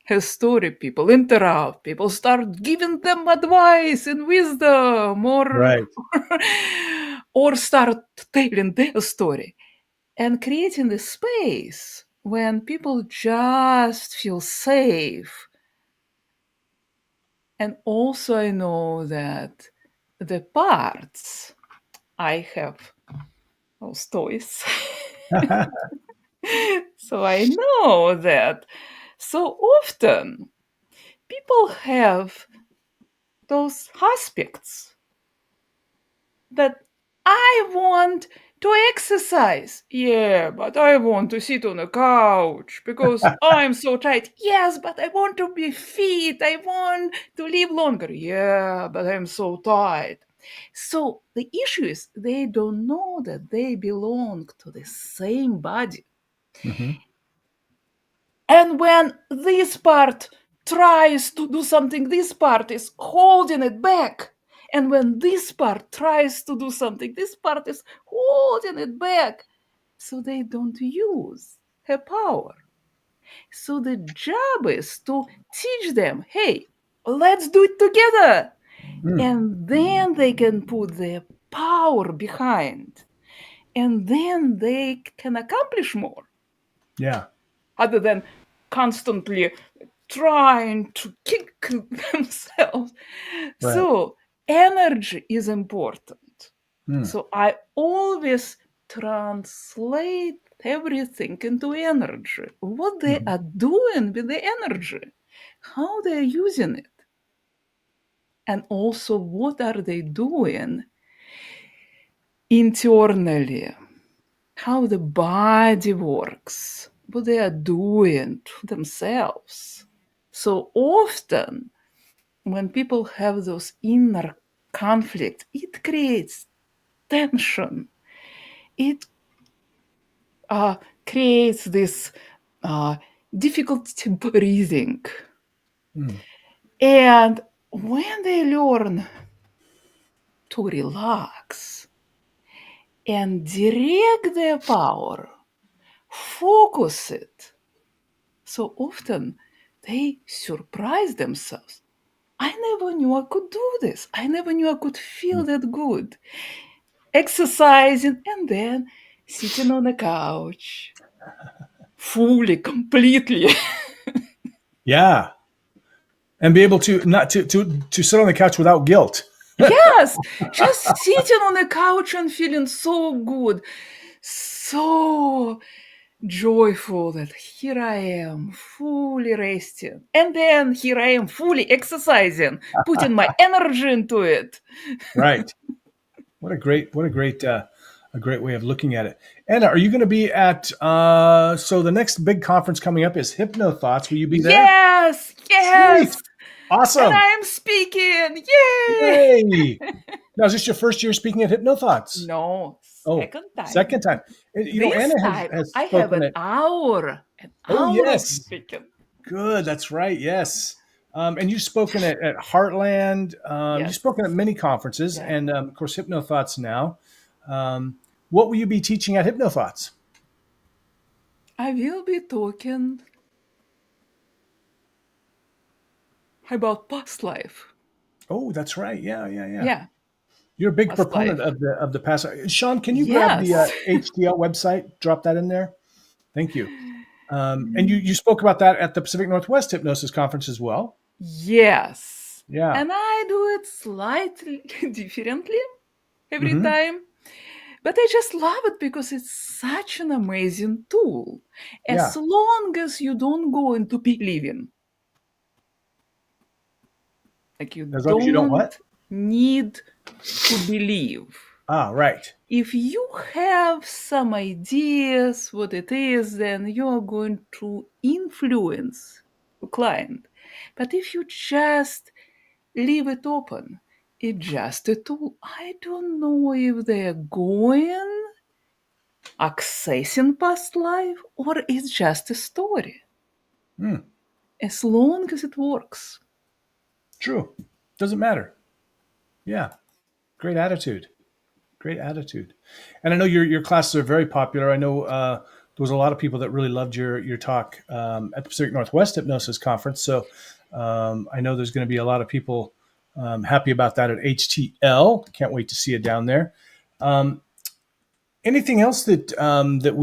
a story, people interrupt, people start giving them advice and wisdom, or start telling their story and creating the space when people just feel safe. And also I know that the parts I have those toys So I know that so often people have those aspects that I want to exercise. Yeah, but I want to sit on a couch because I'm so tired. Yes, but I want to be fit. I want to live longer. Yeah, but I'm so tired. So the issue is they don't know that they belong to the same body. Mm-hmm. And when this part tries to do something, this part is holding it back. And when this part tries to do something, this part is holding it back. So they don't use her power. So the job is to teach them, hey, let's do it together. And then they can put their power behind. And then they can accomplish more. Yeah. Other than constantly trying to kick themselves. Right. So energy is important. Mm. So I always translate everything into energy. What they are doing with the energy, how they're using it. And also what are they doing internally, how the body works, what they are doing to themselves. So often, when people have those inner conflicts, it creates tension. It creates this difficulty breathing. And when they learn to relax and direct their power, focus it, so often they surprise themselves. I never knew I could do this. I never knew I could feel that good. Exercising and then sitting on the couch, fully, completely. Yeah. And be able to not to sit on the couch without guilt. Yes, just sitting on the couch and feeling so good, so joyful that here I am, fully resting. And then here I am, fully exercising, putting my energy into it. Right. What a great a great way of looking at it. Anna, are you going to be at so the next big conference coming up is Hypno Thoughts. Will you be there? Yes, yes. Sweet. Awesome. And I am speaking. Yay! Yay. Now, is this your first year speaking at Hypno Thoughts? No, second time. Second time. You know, This Anna time has I have spoken an hour. Oh, Of yes. speaking. Good. That's right. Yes. And you've spoken at Heartland. Yes. You've spoken at many conferences, Yeah. and of course, Hypno Thoughts now. What will you be teaching at Hypno Thoughts? I will be talking about past life. Oh, that's right. Yeah. Yeah. You're a big Past proponent life. of the past. Shawn, can you grab the Yes. HDL website? Drop that in there. Thank you. And you spoke about that at the Pacific Northwest Hypnosis Conference as well. Yes. Yeah. And I do it slightly differently every time. But I just love it because it's such an amazing tool. As long as you don't go into believing. Like you As long as you don't what? need to believe. Right. If you have some ideas what it is, then you're going to influence the client. But if you just leave it open, it's just a tool. I don't know if they're going accessing past life or it's just a story. As long as it works. True. Doesn't matter. Yeah. Great attitude. Great attitude. And I know your classes are very popular. I know there was a lot of people that really loved your talk at the Pacific Northwest Hypnosis Conference. So I know there's going to be a lot of people happy about that at HTL. Can't wait to see you down there. Anything else that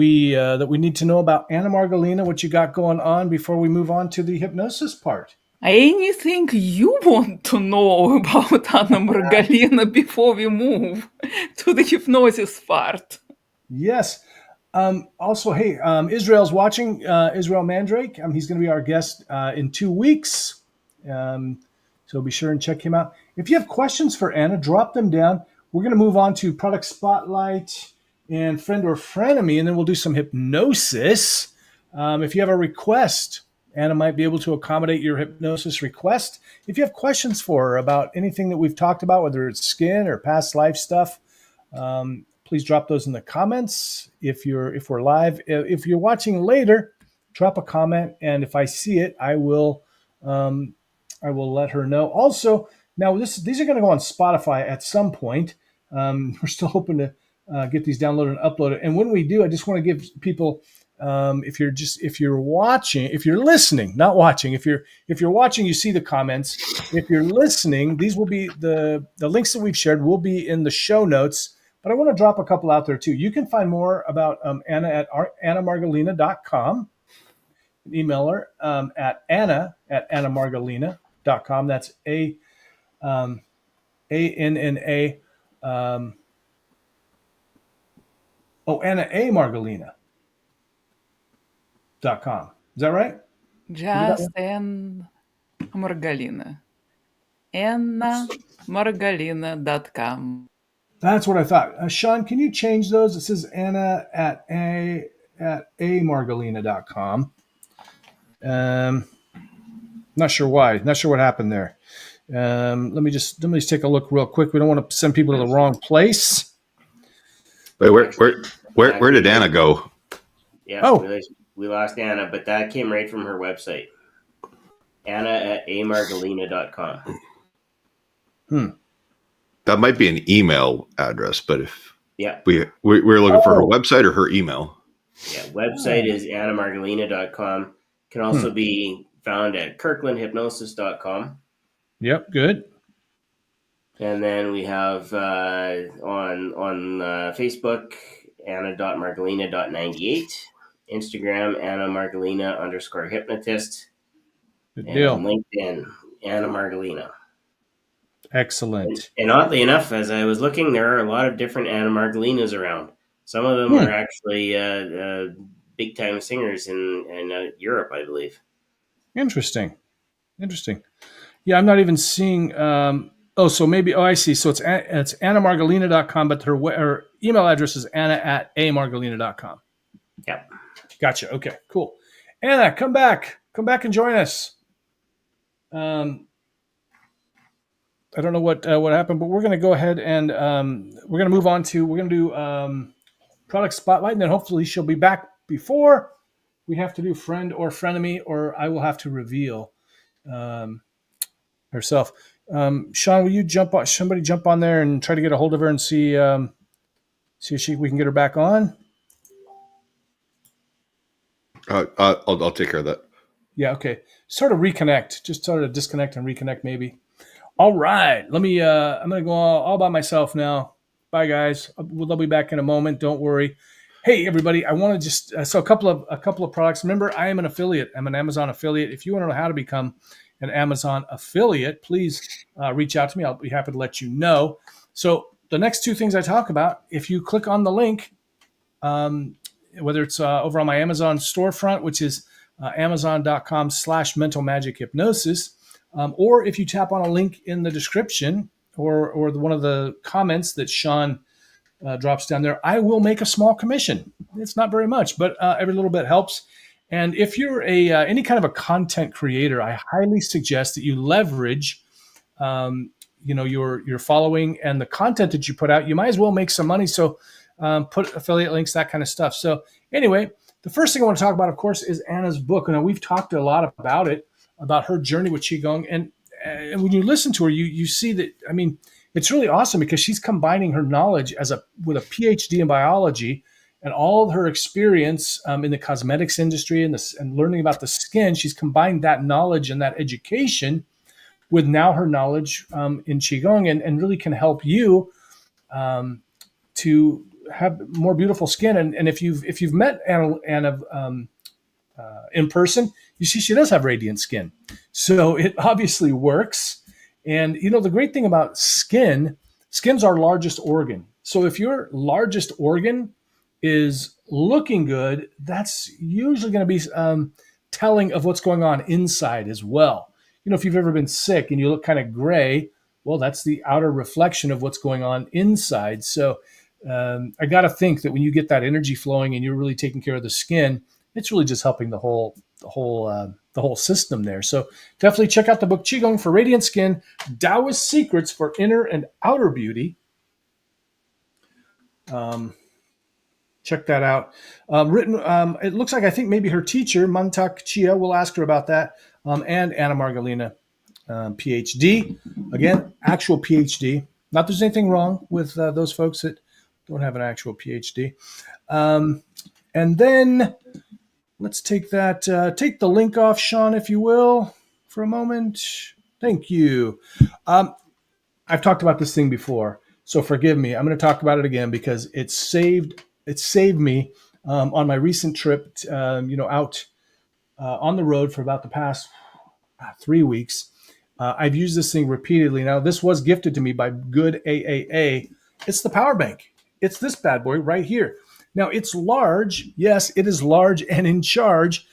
we need to know about Anna Margolina? What you got going on before we move on to the hypnosis part? Anything you want to know about Anna Margolina before we move to the hypnosis part? Yes. Also, hey, Israel's watching. Israel Mandrake. He's going to be our guest in 2 weeks. So be sure and check him out. If you have questions for Anna, drop them down. We're going to move on to product spotlight and friend or frenemy, and then we'll do some hypnosis. If you have a request, Anna might be able to accommodate your hypnosis request. If you have questions for her about anything that we've talked about, whether it's skin or past life stuff, please drop those in the comments. If we're live, if you're watching later, drop a comment, and if I see it, I will let her know. Also, now these are going to go on Spotify at some point. We're still hoping to get these downloaded and uploaded. And when we do, I just want to give people, if you're listening, not watching, if you're watching, you see the comments. If you're listening, these will be the links that we've shared will be in the show notes. But I want to drop a couple out there too. You can find more about Anna at annamargolina.com. Email her at annamargolina.com. That's ANNA. Anna A. Margolina.com. Is that right? Just Anna Margolina. AnnaMargolina.com. That's what I thought. Shawn, can you change those? It says Anna at amargolina.com. Not sure why. Not sure what happened there. Let me just take a look real quick. We don't want to send people to the wrong place. Wait, where did Anna go? Yeah, we lost Anna, but that came right from her website. Anna at amargolina.com. That might be an email address, but if we're looking for her website or her email. Yeah, website is annamargolina.com. Can also be found at kirklandhypnosis.com. Yep, good. And then we have on Facebook, anna.margolina.98. Instagram, annamargolina_hypnotist. Good deal. And LinkedIn, Anna Margolina. Excellent. And oddly enough, as I was looking, there are a lot of different Anna Margolinas around. Some of them are actually big-time singers in Europe, I believe. Interesting. Yeah, I'm not even seeing. I see. So it's annamargolina.com, but her email address is anna@amargolina.com. Yeah. Gotcha. Okay, cool. Anna, come back and join us. I don't know what happened, but we're going to go ahead and we're going to move on to, we're going to do product spotlight, and then hopefully she'll be back before we have to do friend or frenemy, or I will have to reveal herself. Shawn, will you somebody jump on there and try to get a hold of her and see if we can get her back on? I'll take care of that. Yeah. Okay. Sort of reconnect, just sort of disconnect and reconnect maybe. All right. I'm going to go all by myself now. Bye guys. We'll be back in a moment. Don't worry. Hey everybody. I want to just, so a couple of products. Remember, I am an affiliate. I'm an Amazon affiliate. If you want to know how to become an Amazon affiliate, please reach out to me. I'll be happy to let you know. So the next two things I talk about, if you click on the link, whether it's over on my Amazon storefront, which is amazon.com/mentalmagichypnosis, or if you tap on a link in the description or one of the comments that Shawn drops down there, I will make a small commission. It's not very much, but every little bit helps. And if you're any kind of a content creator, I highly suggest that you leverage your following and the content that you put out. You might as well make some money. So put affiliate links, that kind of stuff. So anyway, the first thing I want to talk about, of course, is Anna's book. Now, we've talked a lot about it, about her journey with Qigong. And when you listen to her, you see that, I mean, it's really awesome because she's combining her knowledge with a PhD in biology and all of her experience in the cosmetics industry and learning about the skin. She's combined that knowledge and that education with now her knowledge in Qigong and really can help you to have more beautiful skin. And if you've met Anna in person, you see she does have radiant skin. So it obviously works. And, the great thing about skin's our largest organ. So if your largest organ is looking good, that's usually going to be telling of what's going on inside as well. You know, if you've ever been sick and you look kind of gray, well, that's the outer reflection of what's going on inside. So I got to think that when you get that energy flowing and you're really taking care of the skin, it's really just helping the whole system there. So definitely check out the book Qigong for Radiant Skin, Taoist Secrets for Inner and Outer Beauty. Check that out. Written, it looks like I think maybe her teacher, Mantak Chia, we'll ask her about that, and Anna Margolina, Ph.D. Again, actual Ph.D. Not there's anything wrong with those folks that don't have an actual Ph.D. And then let's take take the link off, Shawn, if you will, for a moment. Thank you. I've talked about this thing before, so forgive me. I'm going to talk about it again because it saved me on my recent trip, out on the road for about the past 3 weeks. I've used this thing repeatedly. Now, this was gifted to me by Good AAA. It's the power bank. It's this bad boy right here. Now, it's large. Yes, it is large and in charge.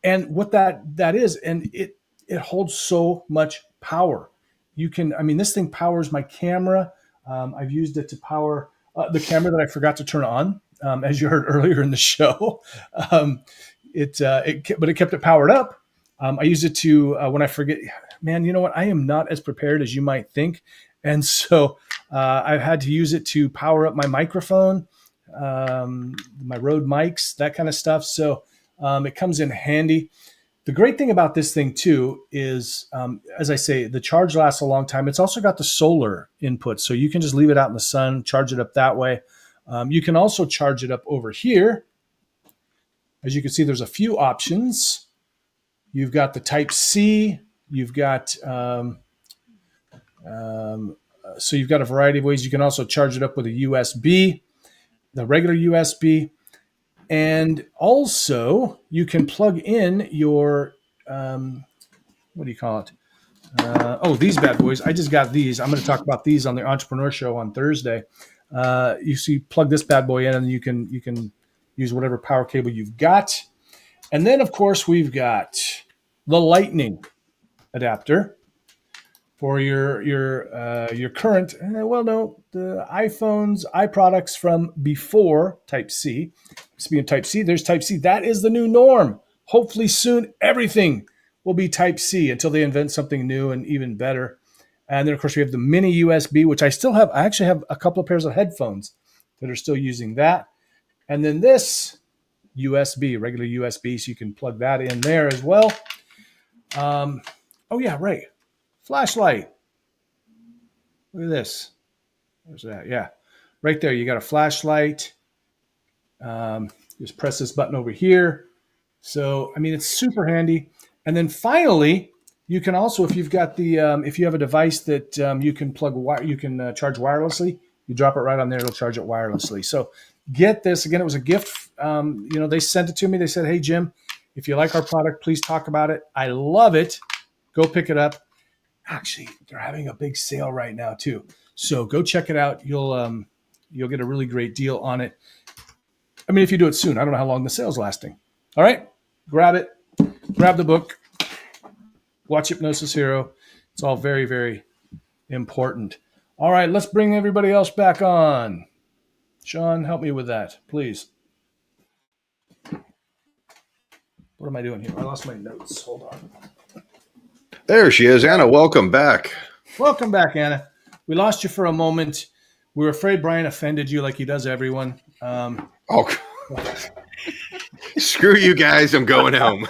And what that is, and it holds so much power. This thing powers my camera. I've used it to power the camera that I forgot to turn on, as you heard earlier in the show. But it kept it powered up. I use it to, when I forget, man, you know what? I am not as prepared as you might think. And so I've had to use it to power up my microphone, my Rode mics, that kind of stuff. So it comes in handy. The great thing about this thing too is, as I say, the charge lasts a long time. It's also got the solar input. So you can just leave it out in the sun, charge it up that way. You can also charge it up over here. As you can see, there's a few options. You've got the Type-C. You've got, so you've got a variety of ways. You can also charge it up with a USB, the regular USB. And also you can plug in your, what do you call it? These bad boys. I just got these. I'm going to talk about these on the Entrepreneur Show on Thursday. You plug this bad boy in and you can use whatever power cable you've got. And then, of course, we've got the Lightning adapter for your current, the iPhones, iProducts from before Type-C. Speaking of Type-C, there's Type-C. That is the new norm. Hopefully soon everything will be Type-C until they invent something new and even better. And then, of course, we have the mini USB, which I still have. I actually have a couple of pairs of headphones that are still using that. And then this USB, regular USB, so you can plug that in there as well. Flashlight. Look at this. There's that. Yeah. Right there. You got a flashlight. Just press this button over here. So, it's super handy. And then finally, you can also, if you've got if you have a device that you can charge wirelessly, you drop it right on there. It'll charge it wirelessly. So get this. Again, it was a gift. They sent it to me. They said, "Hey, Jim, if you like our product, please talk about it." I love it. Go pick it up. Actually, they're having a big sale right now too. So go check it out. You'll get a really great deal on it. If you do it soon. I don't know how long the sale's lasting. All right, grab it. Grab the book. Watch Hypnosis Hero. It's all very, very important. All right, let's bring everybody else back on. Shawn, help me with that, please. What am I doing here? I lost my notes. Hold on. There she is. Anna, welcome back. Welcome back, Anna. We lost you for a moment. We were afraid Brian offended you like he does everyone. Screw you guys. I'm going home.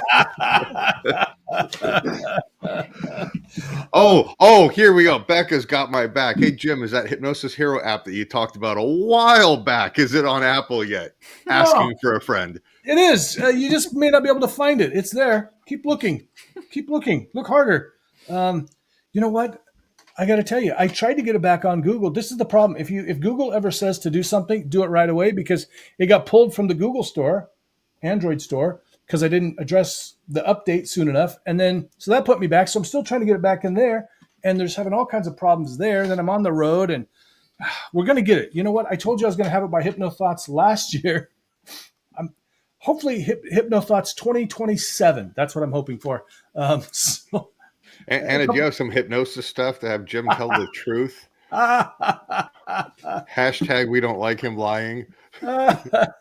Here we go. Becca's got my back. Hey, Jim, is that Hypnosis Hero app that you talked about a while back? Is it on Apple yet? Asking for a friend. It is. You just may not be able to find it. It's there. Keep looking. Keep looking. Look harder. You know what? I got to tell you, I tried to get it back on Google. This is the problem. If Google ever says to do something, do it right away, because it got pulled from the Google store, Android store, because I didn't address the update soon enough. And then, so that put me back. So I'm still trying to get it back in there. And there's having all kinds of problems there. And then I'm on the road and we're going to get it. You know what? I told you I was going to have it by HypnoThoughts last year. hopefully HypnoThoughts 2027. That's what I'm hoping for. So, Anna, do you have some hypnosis stuff to have Jim tell the truth? Hashtag we don't like him lying. HypnoThoughts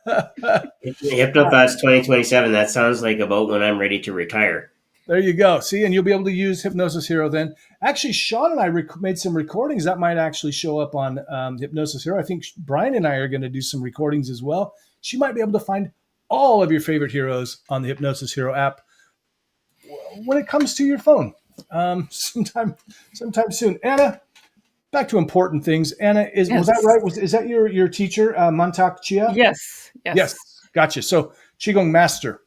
2027. That sounds like about when I'm ready to retire. There you go. See, and you'll be able to use Hypnosis Hero then. Actually, Shawn and I made some recordings that might actually show up on Hypnosis Hero. I think Brian and I are going to do some recordings as well. She might be able to find all of your favorite heroes on the Hypnosis Hero app when it comes to your phone sometime soon. Anna, back to important things. Anna, was that right? Is that your teacher, Mantak Chia? Yes. Gotcha. So Qigong master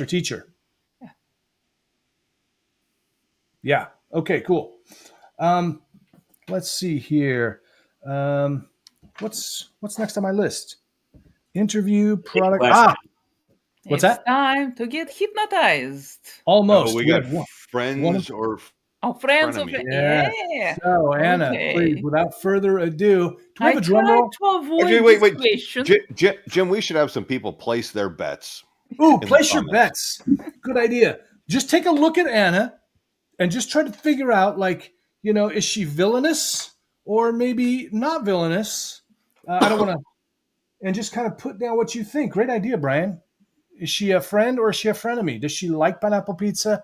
teacher. Yeah. Okay, cool. Let's see here. What's next on my list? Interview product. What's that? It's time to get hypnotized. Almost. We got friends or friends of yeah. So Anna, please, without further ado, do we have a drum roll? Wait. Jim, we should have some people place their bets. Ooh, place your bets. Good idea. Just take a look at Anna and just try to figure out, like, is she villainous or maybe not villainous? I don't want to, and just kind of put down what you think. Great idea, Brian. Is she a friend or is she a frenemy? Does she like pineapple pizza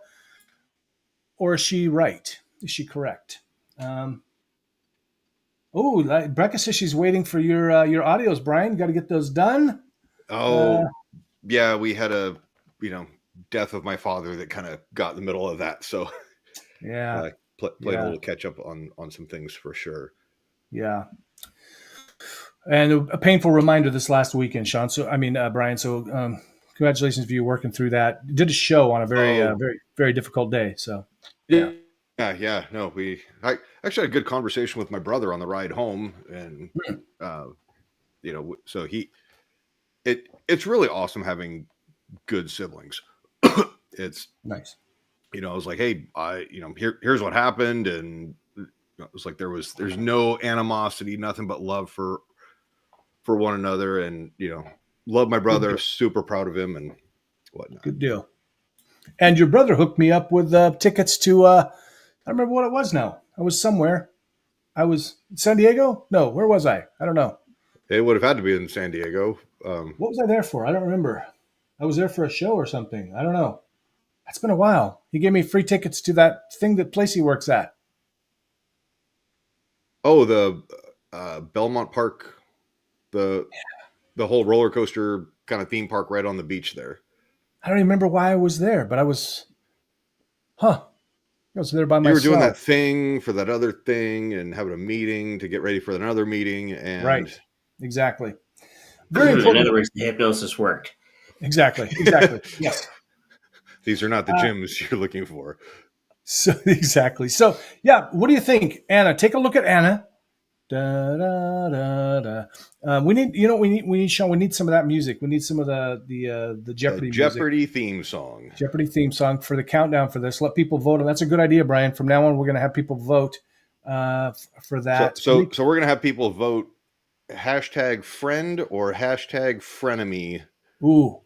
or is she right? Is she correct? Brecca says she's waiting for your audios, Brian. Got to get those done. Yeah, we had a, death of my father that kind of got in the middle of that. So yeah, played a little catch up on some things for sure. Yeah. And a painful reminder this last weekend, Shawn. So, Brian, so congratulations for you working through that. Did a show on a very, very, very difficult day. So, yeah. No, I actually had a good conversation with my brother on the ride home, and so it's really awesome having good siblings. It's nice. I was like, hey, here's what happened, and it was like there's no animosity, nothing but love for one another, and love my brother, super proud of him, and whatnot. Good deal. And your brother hooked me up with tickets to I don't remember what it was now. I was somewhere. I was in San Diego? No, where was I? I don't know. It would have had to be in San Diego. What was I there for? I don't remember. I was there for a show or something. I don't know. It's been a while. He gave me free tickets to that thing that place he works at. Oh, the Belmont Park, the whole roller coaster kind of theme park right on the beach there. I don't even remember why I was there, but I was there by myself. You were doing that thing for that other thing and having a meeting to get ready for another meeting. And right. Exactly. Very important. In other words, the hypnosis worked. Exactly. Yes. These are not the gyms you're looking for. So exactly. So yeah, what do you think, Anna? Take a look at Anna. We need Shawn. We need some of that music. We need some of the Jeopardy music. Theme song. Jeopardy theme song for the countdown for this. Let people vote, and that's a good idea, Brian. From now on, we're going to have people vote for that. So we're going to have people vote hashtag friend or hashtag frenemy. Ooh,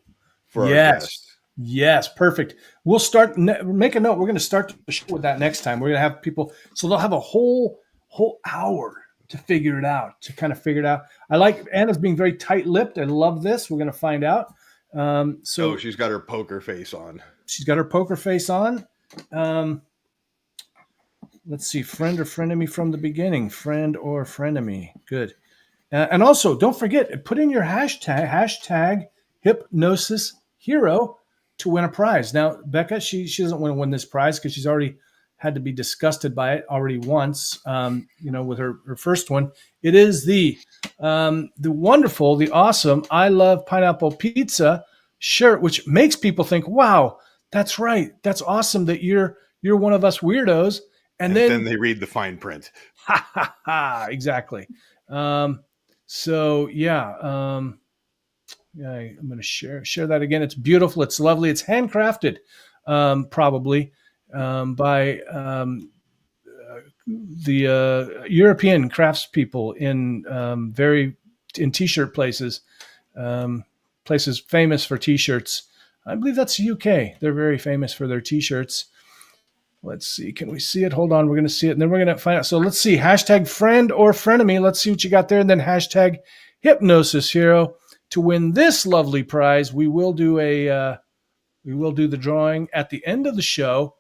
for our guest. Yes, perfect. We'll start. Make a note. We're going to start the show with that next time. We're going to have people, so they'll have a whole hour to figure it out. I like Anna's being very tight-lipped. I love this. We're going to find out. So she's got her poker face on. Let's see. Friend or frenemy from the beginning. Friend or frenemy. Good. And also, don't forget, put in your hashtag Hypnosis Hero to win a prize. Now, Becca, she doesn't want to win this prize because she's already had to be disgusted by it already once, with her first one. It is the wonderful, the awesome I Love Pineapple Pizza shirt, which makes people think, wow, that's right. That's awesome that you're one of us weirdos. And then they read the fine print. Exactly. I'm going to share that again. It's beautiful. It's lovely. It's handcrafted, probably by the European craftspeople in t-shirt places. place is famous for T-shirts. I believe that's the UK. They're very famous for their T-shirts. Let's see. Can we see it? Hold on. We're going to see it, and then we're going to find out. So let's see. Hashtag friend or frenemy. Let's see what you got there, and then hashtag Hypnosis Hero. To win this lovely prize, we will do the drawing at the end of the show.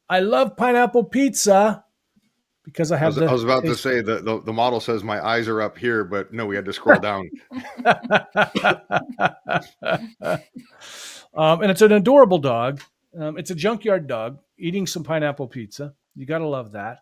I love pineapple pizza because I was about to say the model says my eyes are up here, but no, we had to scroll down. And it's an adorable dog. It's a junkyard dog eating some pineapple pizza. You got to love that.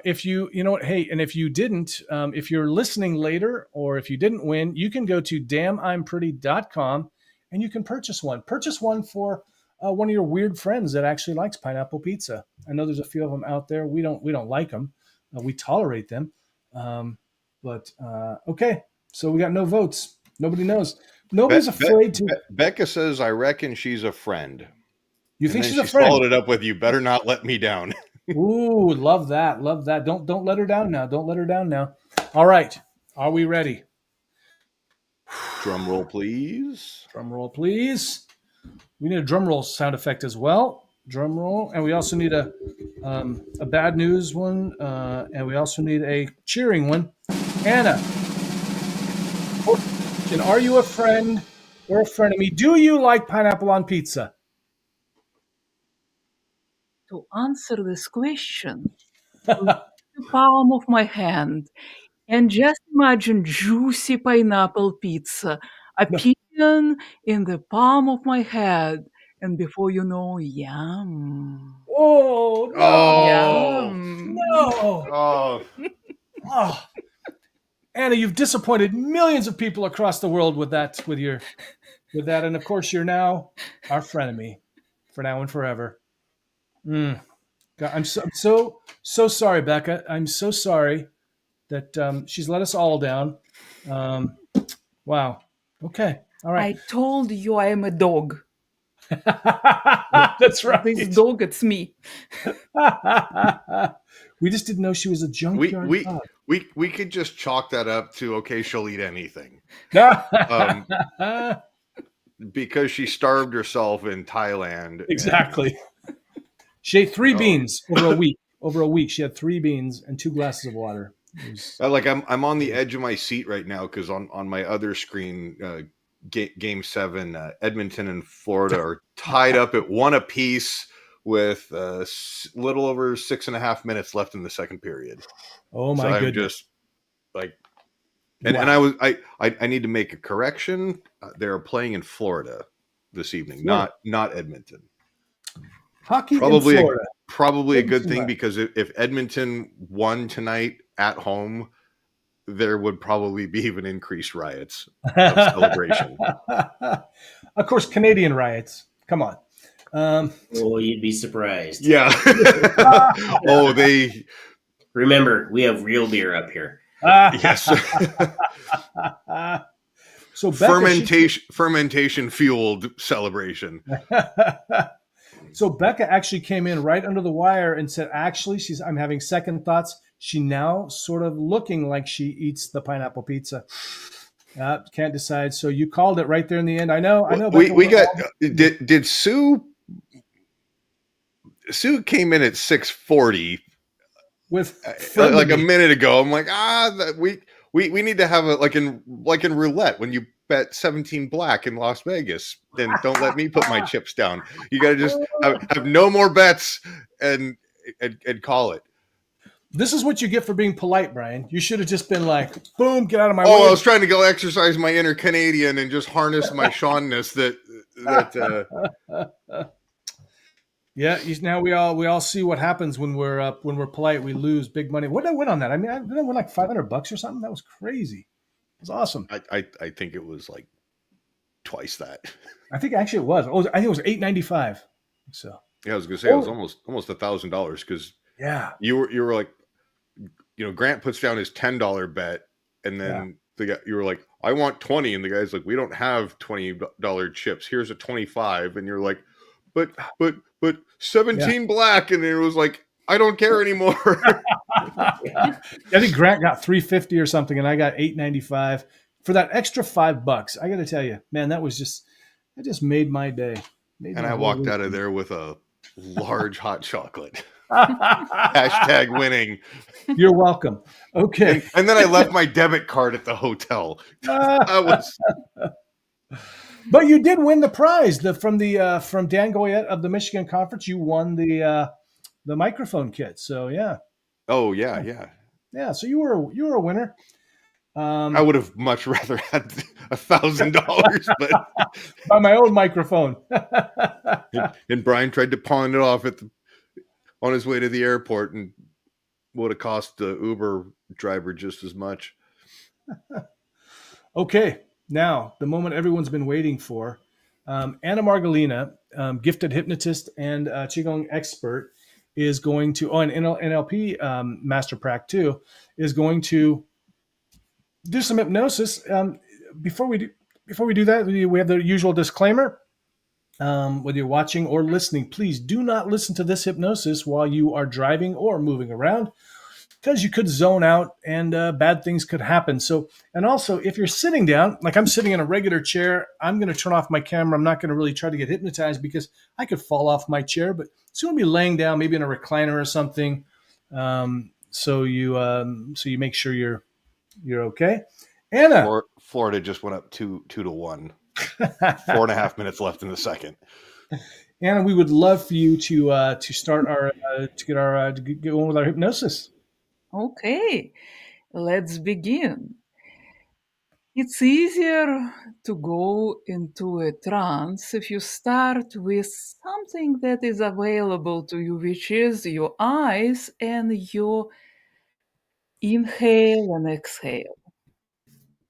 If you know what, hey, and if you didn't, if you're listening later or if you didn't win, you can go to damnimpretty.com and you can purchase one. Purchase one for one of your weird friends that actually likes pineapple pizza. I know there's a few of them out there. We don't like them. We tolerate them. Okay. So we got no votes. Nobody knows. Nobody's afraid to. Becca says, I reckon she's a friend. You think she's a friend? Followed it up with, you better not let me down. Ooh, love that. Love that. Don't let her down now. Don't let her down now. All right. Are we ready? Drum roll, please. Drum roll, please. We need a drum roll sound effect as well. Drum roll. And we also need a bad news one. And we also need a cheering one. Anna, are you a friend or a frenemy? Do you like pineapple on pizza? To answer this question, the palm of my hand, and just imagine juicy pineapple pizza appearing in the palm of my hand, and before you know, yum. Oh, no. Yum. No. Oh. Anna, you've disappointed millions of people across the world with that, and of course you're now our frenemy for now and forever. God, I'm so sorry, Becca. I'm so sorry that she's let us all down. Wow. Okay. All right. I told you I am a dog. That's right. This dog, it's me. We just didn't know she was a junkyard dog. We could just chalk that up to, okay, she'll eat anything. Because she starved herself in Thailand. Exactly. She ate 3 beans over a week. Over a week, she had 3 beans and 2 glasses of water. I'm on the edge of my seat right now because on my other screen, Game 7, Edmonton and Florida are tied up at 1 apiece with a little over 6.5 minutes left in the second period. Oh my goodness! Just like, and I need to make a correction. They're playing in Florida this evening, not Edmonton. Hockey in Florida. Probably a good thing because if Edmonton won tonight at home, there would probably be even increased riots of celebration. Of course, Canadian riots. Come on. You'd be surprised. Yeah. Remember, we have real beer up here. Yes. So Becca, fermentation fueled celebration. So Becca actually came in right under the wire and said, actually, I'm having second thoughts. She now sort of looking like she eats the pineapple pizza. Can't decide. So you called it right there in the end. I know. We got, did Sue came in at 6:40 with like a minute ago. I'm like, we need to have a, like in roulette when you bet 17 black in Las Vegas, then don't let me put my chips down. You got to just have no more bets and call it. This is what you get for being polite, Brian. You should have just been like, boom, get out of my way. I was trying to go exercise my inner Canadian and just harness my Shawnness Yeah, now we all see what happens when we're polite. We lose big money. What did I win on that? I mean, I win like $500 or something. That was crazy. It was awesome. I think it was like twice that. I think actually it was. I think it was $895. So yeah, I was gonna say it was almost $1,000 because you were like, Grant puts down his $10 bet, and then you were like, I want 20, and the guy's like, we don't have $20 chips. Here's a 25, and you're like, but 17 black, and it was like, I don't care anymore. I think Grant got $350 or something, and I got $895. for that extra $5, I got to tell you, man, that just made my day. And I walked out of there with a large hot chocolate. Hashtag winning. You're welcome. Okay. And then I left my debit card at the hotel. But you did win the prize from Dan Goyette of the Michigan Conference. You won the microphone kit. So yeah. Oh yeah. Yeah. So you were a winner. I would have much rather had $1,000, but by my own microphone. and Brian tried to pawn it off on his way to the airport, and would have cost the Uber driver just as much. Okay, now the moment everyone's been waiting for. Anna Margolina, gifted hypnotist and Qigong expert, is going to, an NLP master prac too, is going to do some hypnosis. Before we do that, we have the usual disclaimer. Whether you're watching or listening, please do not listen to this hypnosis while you are driving or moving around, because you could zone out and bad things could happen. So, and also if you're sitting down, like I'm sitting in a regular chair, I'm going to turn off my camera. I'm not going to really try to get hypnotized because I could fall off my chair, but soon be laying down, maybe in a recliner or something. So you make sure you're okay. Anna, Florida just went up 2-1. 4.5 minutes left in the second. Anna, we would love for you to start our to get on with our hypnosis. Okay, let's begin. It's easier to go into a trance if you start with something that is available to you, which is your eyes and your inhale and exhale.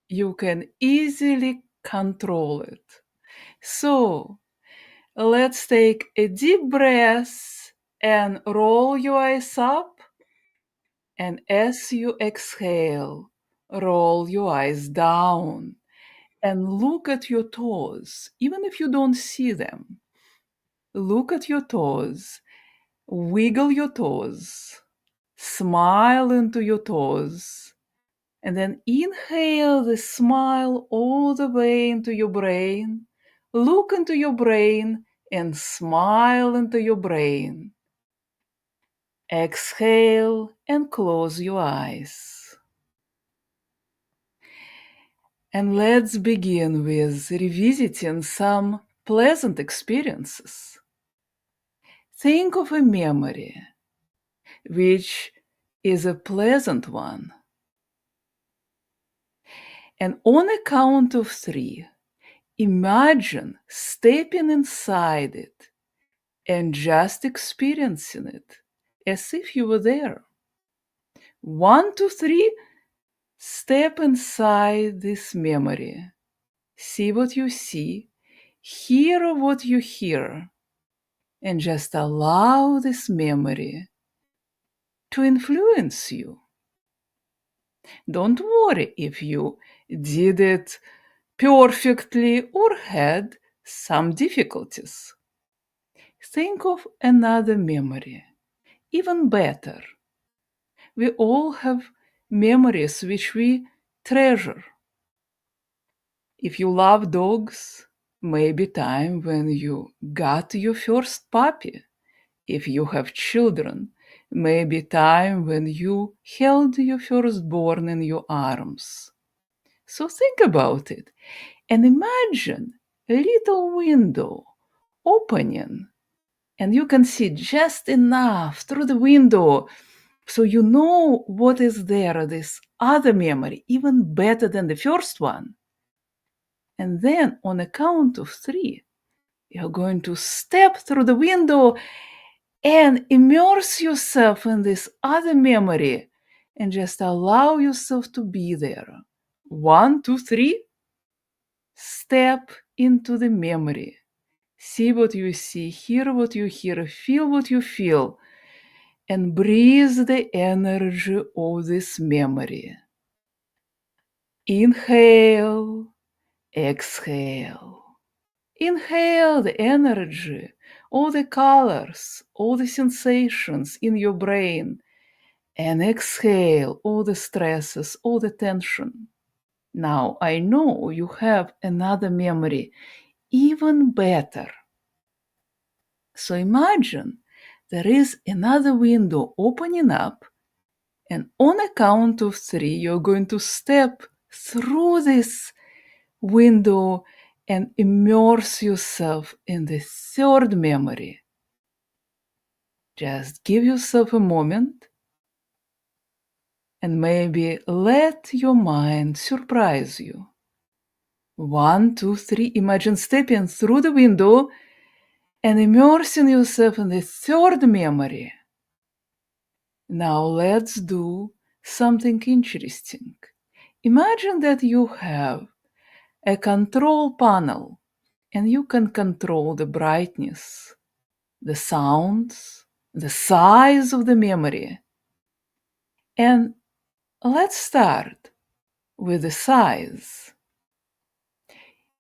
You can easily control it. So let's take a deep breath and roll your eyes up. And as you exhale, roll your eyes down and look at your toes, even if you don't see them. Look at your toes, wiggle your toes, smile into your toes, and then inhale the smile all the way into your brain. Look into your brain and smile into your brain. Exhale and close your eyes. And let's begin with revisiting some pleasant experiences. Think of a memory which is a pleasant one. And on a count of 3, imagine stepping inside it and just experiencing it as if you were there. 1, 2, 3, step inside this memory. See what you see, hear what you hear, and just allow this memory to influence you. Don't worry if you did it perfectly or had some difficulties. Think of another memory, even better. We all have memories which we treasure. If you love dogs, maybe time when you got your first puppy. If you have children, maybe time when you held your firstborn in your arms. So think about it and imagine a little window opening, and you can see just enough through the window so you know what is there, this other memory, even better than the first one. And then on a count of 3, you're going to step through the window and immerse yourself in this other memory and just allow yourself to be there. 1, 2, 3. Step into the memory. See what you see, hear what you hear, feel what you feel, and breathe the energy of this memory. Inhale, exhale. Inhale the energy, all the colors, all the sensations in your brain, and exhale all the stresses, all the tension. Now I know you have another memory, even better. So imagine there is another window opening up, and on a count of 3, you're going to step through this window and immerse yourself in the third memory. Just give yourself a moment and maybe let your mind surprise you. 1, 2, 3. Imagine stepping through the window and immersing yourself in the third memory. Now let's do something interesting. Imagine that you have a control panel and you can control the brightness, the sounds, the size of the memory. And let's start with the size.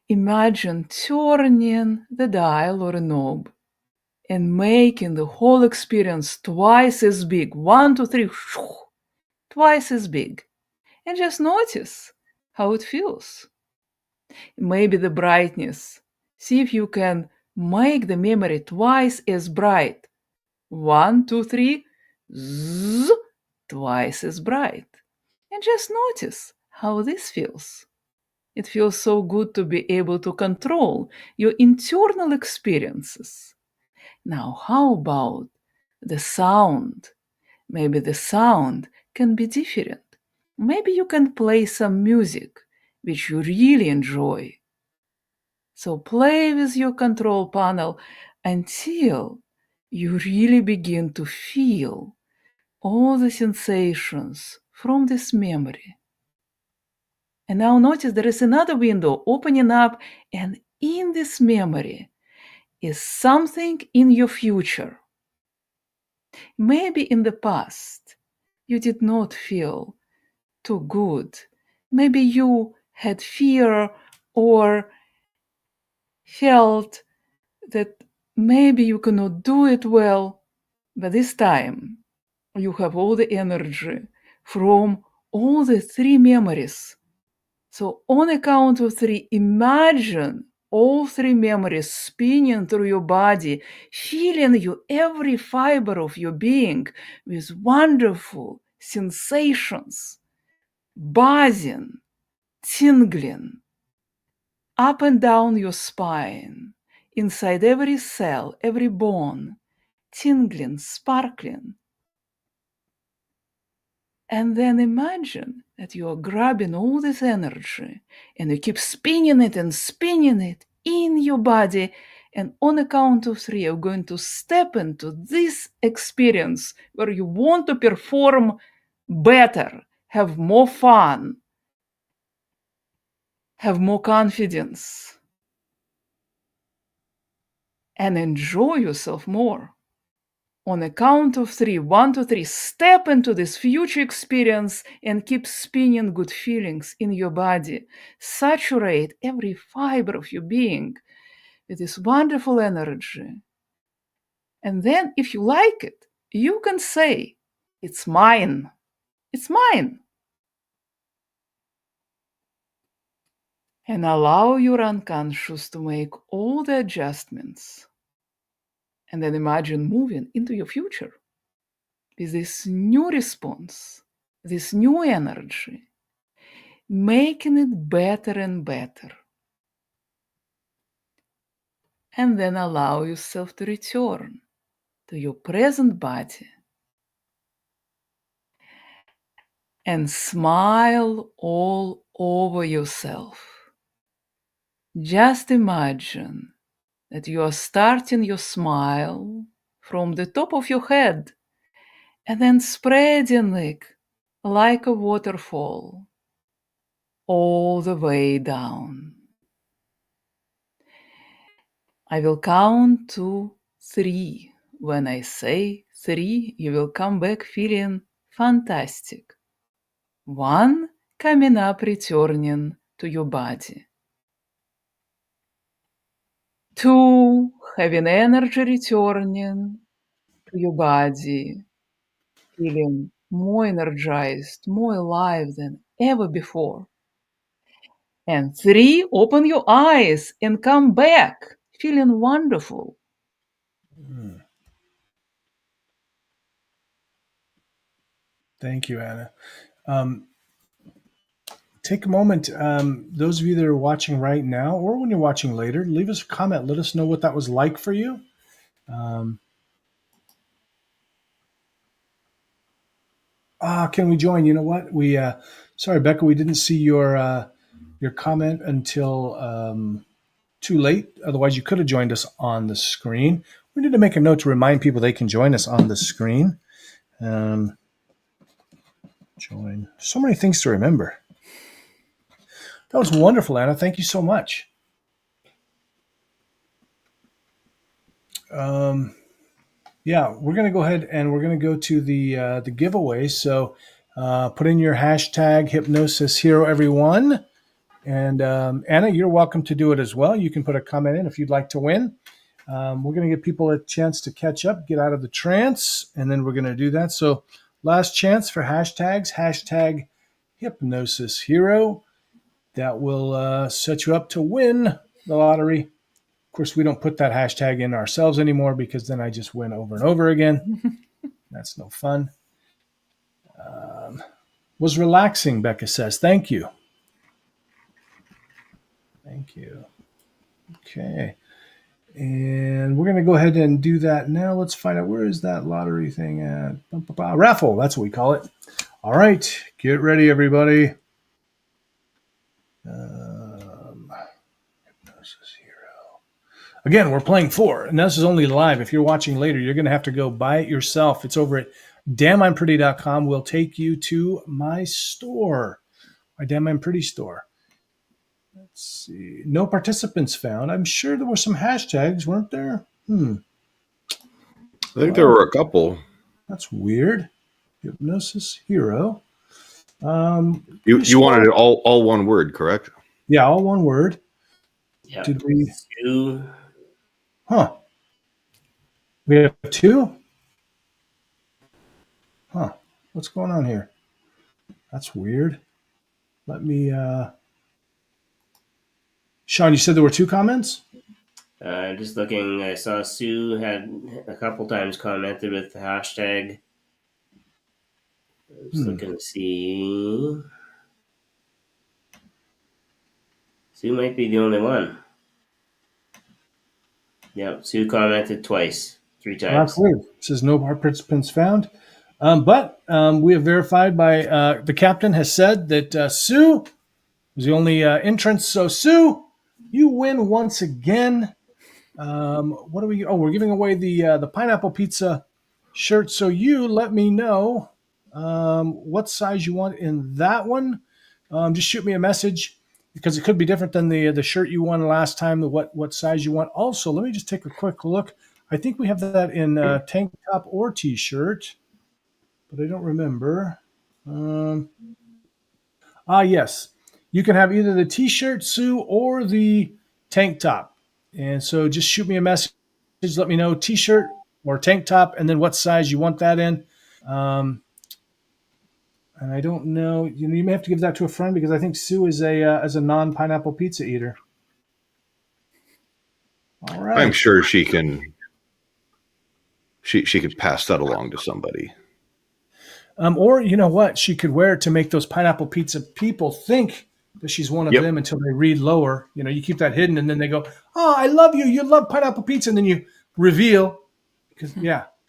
Imagine turning the dial or a knob and making the whole experience twice as big. 1, 2, 3, twice as big. And just notice how it feels. Maybe the brightness. See if you can make the memory twice as bright. 1, 2, 3, zzz, twice as bright. And just notice how this feels. It feels so good to be able to control your internal experiences. Now, how about the sound? Maybe the sound can be different. Maybe you can play some music which you really enjoy. So play with your control panel until you really begin to feel all the sensations from this memory. And now notice there is another window opening up, and in this memory is something in your future. Maybe in the past you did not feel too good. Maybe you had fear or felt that maybe you cannot do it well, but this time you have all the energy from all the 3 memories. So on a count of 3, imagine all 3 memories spinning through your body, filling you every fiber of your being with wonderful sensations, buzzing, tingling, up and down your spine, inside every cell, every bone, tingling, sparkling. And then imagine that you are grabbing all this energy and you keep spinning it in your body. And on a count of 3, you're going to step into this experience where you want to perform better, have more fun, have more confidence, and enjoy yourself more. On a count of 3, 1, 2, 3, step into this future experience and keep spinning good feelings in your body. Saturate every fiber of your being with this wonderful energy. And then, if you like it, you can say, "It's mine. It's mine." And allow your unconscious to make all the adjustments. And then imagine moving into your future with this new response, this new energy, making it better and better. And then allow yourself to return to your present body and smile all over yourself. Just imagine that you are starting your smile from the top of your head and then spreading it like a waterfall all the way down. I will count to 3. When I say 3, you will come back feeling fantastic. 1, coming up, returning to your body. 2, having energy returning to your body, feeling more energized, more alive than ever before. And 3, open your eyes and come back feeling wonderful. Thank you, Anna. Take a moment. Those of you that are watching right now, or when you're watching later, leave us a comment. Let us know what that was like for you. Can we join? You know what? Sorry, Becca, we didn't see your comment until too late. Otherwise, you could have joined us on the screen. We need to make a note to remind people they can join us on the screen. Join. So many things to remember. That was wonderful, Anna. Thank you so much. Yeah, we're going to go ahead and we're going to go to the giveaway. So put in your hashtag Hypnosis Hero, everyone. And Anna, you're welcome to do it as well. You can put a comment in if you'd like to win. We're going to give people a chance to catch up, get out of the trance, and then we're going to do that. So last chance for hashtags, hashtag Hypnosis Hero. That will set you up to win the lottery. Of course, we don't put that hashtag in ourselves anymore because then I just win over and over again. That's no fun. Was relaxing, Becca says. Thank you. Thank you. Okay. And we're going to go ahead and do that now. Let's find out, where is that lottery thing at? Raffle, that's what we call it. All right. Get ready, everybody. Hypnosis Hero. Again, we're playing 4, and this is only live. If you're watching later, you're going to have to go buy it yourself. It's over at damnimepretty.com. We'll take you to my store, my Damn I'm Pretty store. Let's see. No participants found. I'm sure there were some hashtags, weren't there? I think there were a couple. That's weird. Hypnosis Hero. You wanted it all one word, correct? Yeah, all one word. Yeah. Did we? 2. Huh. We have 2? Huh. What's going on here? That's weird. Let me... Shawn, you said there were 2 comments? Just looking, I saw Sue had a couple times commented with the hashtag. Just looking to see. Sue might be the only one. Yep, Sue commented twice, 3 times. That's weird. It says no participants found. But we have verified by the captain has said that Sue was the only entrance. So Sue, you win once again. What are we? Oh, we're giving away the pineapple pizza shirt. So you let me know what size you want in that one. Just shoot me a message because it could be different than the shirt you won last time. What size you want. Also, let me just take a quick look. I think we have that in tank top or t-shirt, but I don't remember. Yes. You can have either the t-shirt, Sue, or the tank top. And so just shoot me a message. Let me know t-shirt or tank top, and then what size you want that in. And I don't know. You may have to give that to a friend because I think Sue is a non-pineapple pizza eater. All right. I'm sure she can. She could pass that along to somebody. Or you know what? She could wear it to make those pineapple pizza people think that she's one of them until they read lower. You know, you keep that hidden, and then they go, "Oh, I love you. You love pineapple pizza," and then you reveal. Because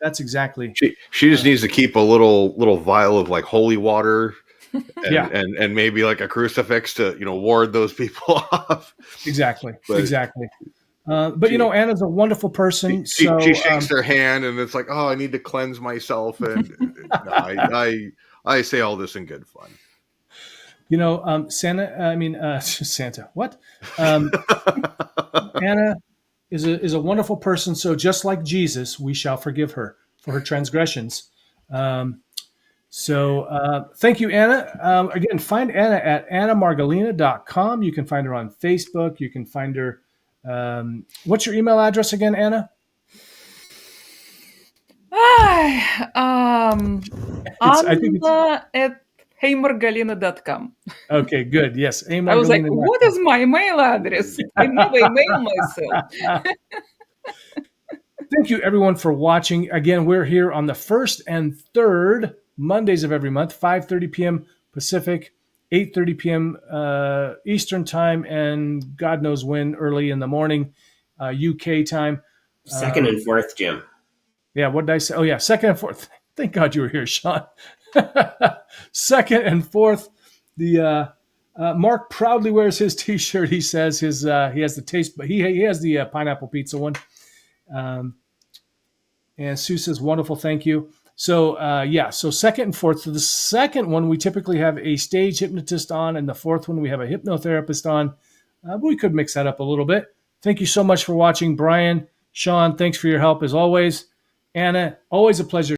that's exactly. She just needs to keep a little vial of like holy water, and maybe like a crucifix to ward those people off. Exactly. But Anna's a wonderful person. She shakes their hand, and it's like, oh, I need to cleanse myself, and I say all this in good fun. Santa. What? Anna is a wonderful person. So just like Jesus, we shall forgive her for her transgressions. So thank you, Anna. Again, find Anna at annamargolina.com. You can find her on Facebook. You can find her. What's your email address again, Anna? I think it's heymargolina.com. Okay, good. Yes. I was like, what is my email address? I never email myself. Thank you, everyone, for watching. Again, we're here on the first and third Mondays of every month, 5:30 p.m. Pacific, 8:30 p.m. Eastern time, and God knows when, early in the morning, UK time. Second and fourth, Jim. Yeah, what did I say? Oh, yeah, second and fourth. Thank God you were here, Shawn. Second and fourth, the Mark proudly wears his T-shirt. He says he has the taste, but he has the pineapple pizza one. And Sue says, wonderful, thank you. So, so second and fourth. So the second one, we typically have a stage hypnotist on, and the fourth one, we have a hypnotherapist on. But we could mix that up a little bit. Thank you so much for watching. Brian, Shawn, thanks for your help as always. Anna, always a pleasure.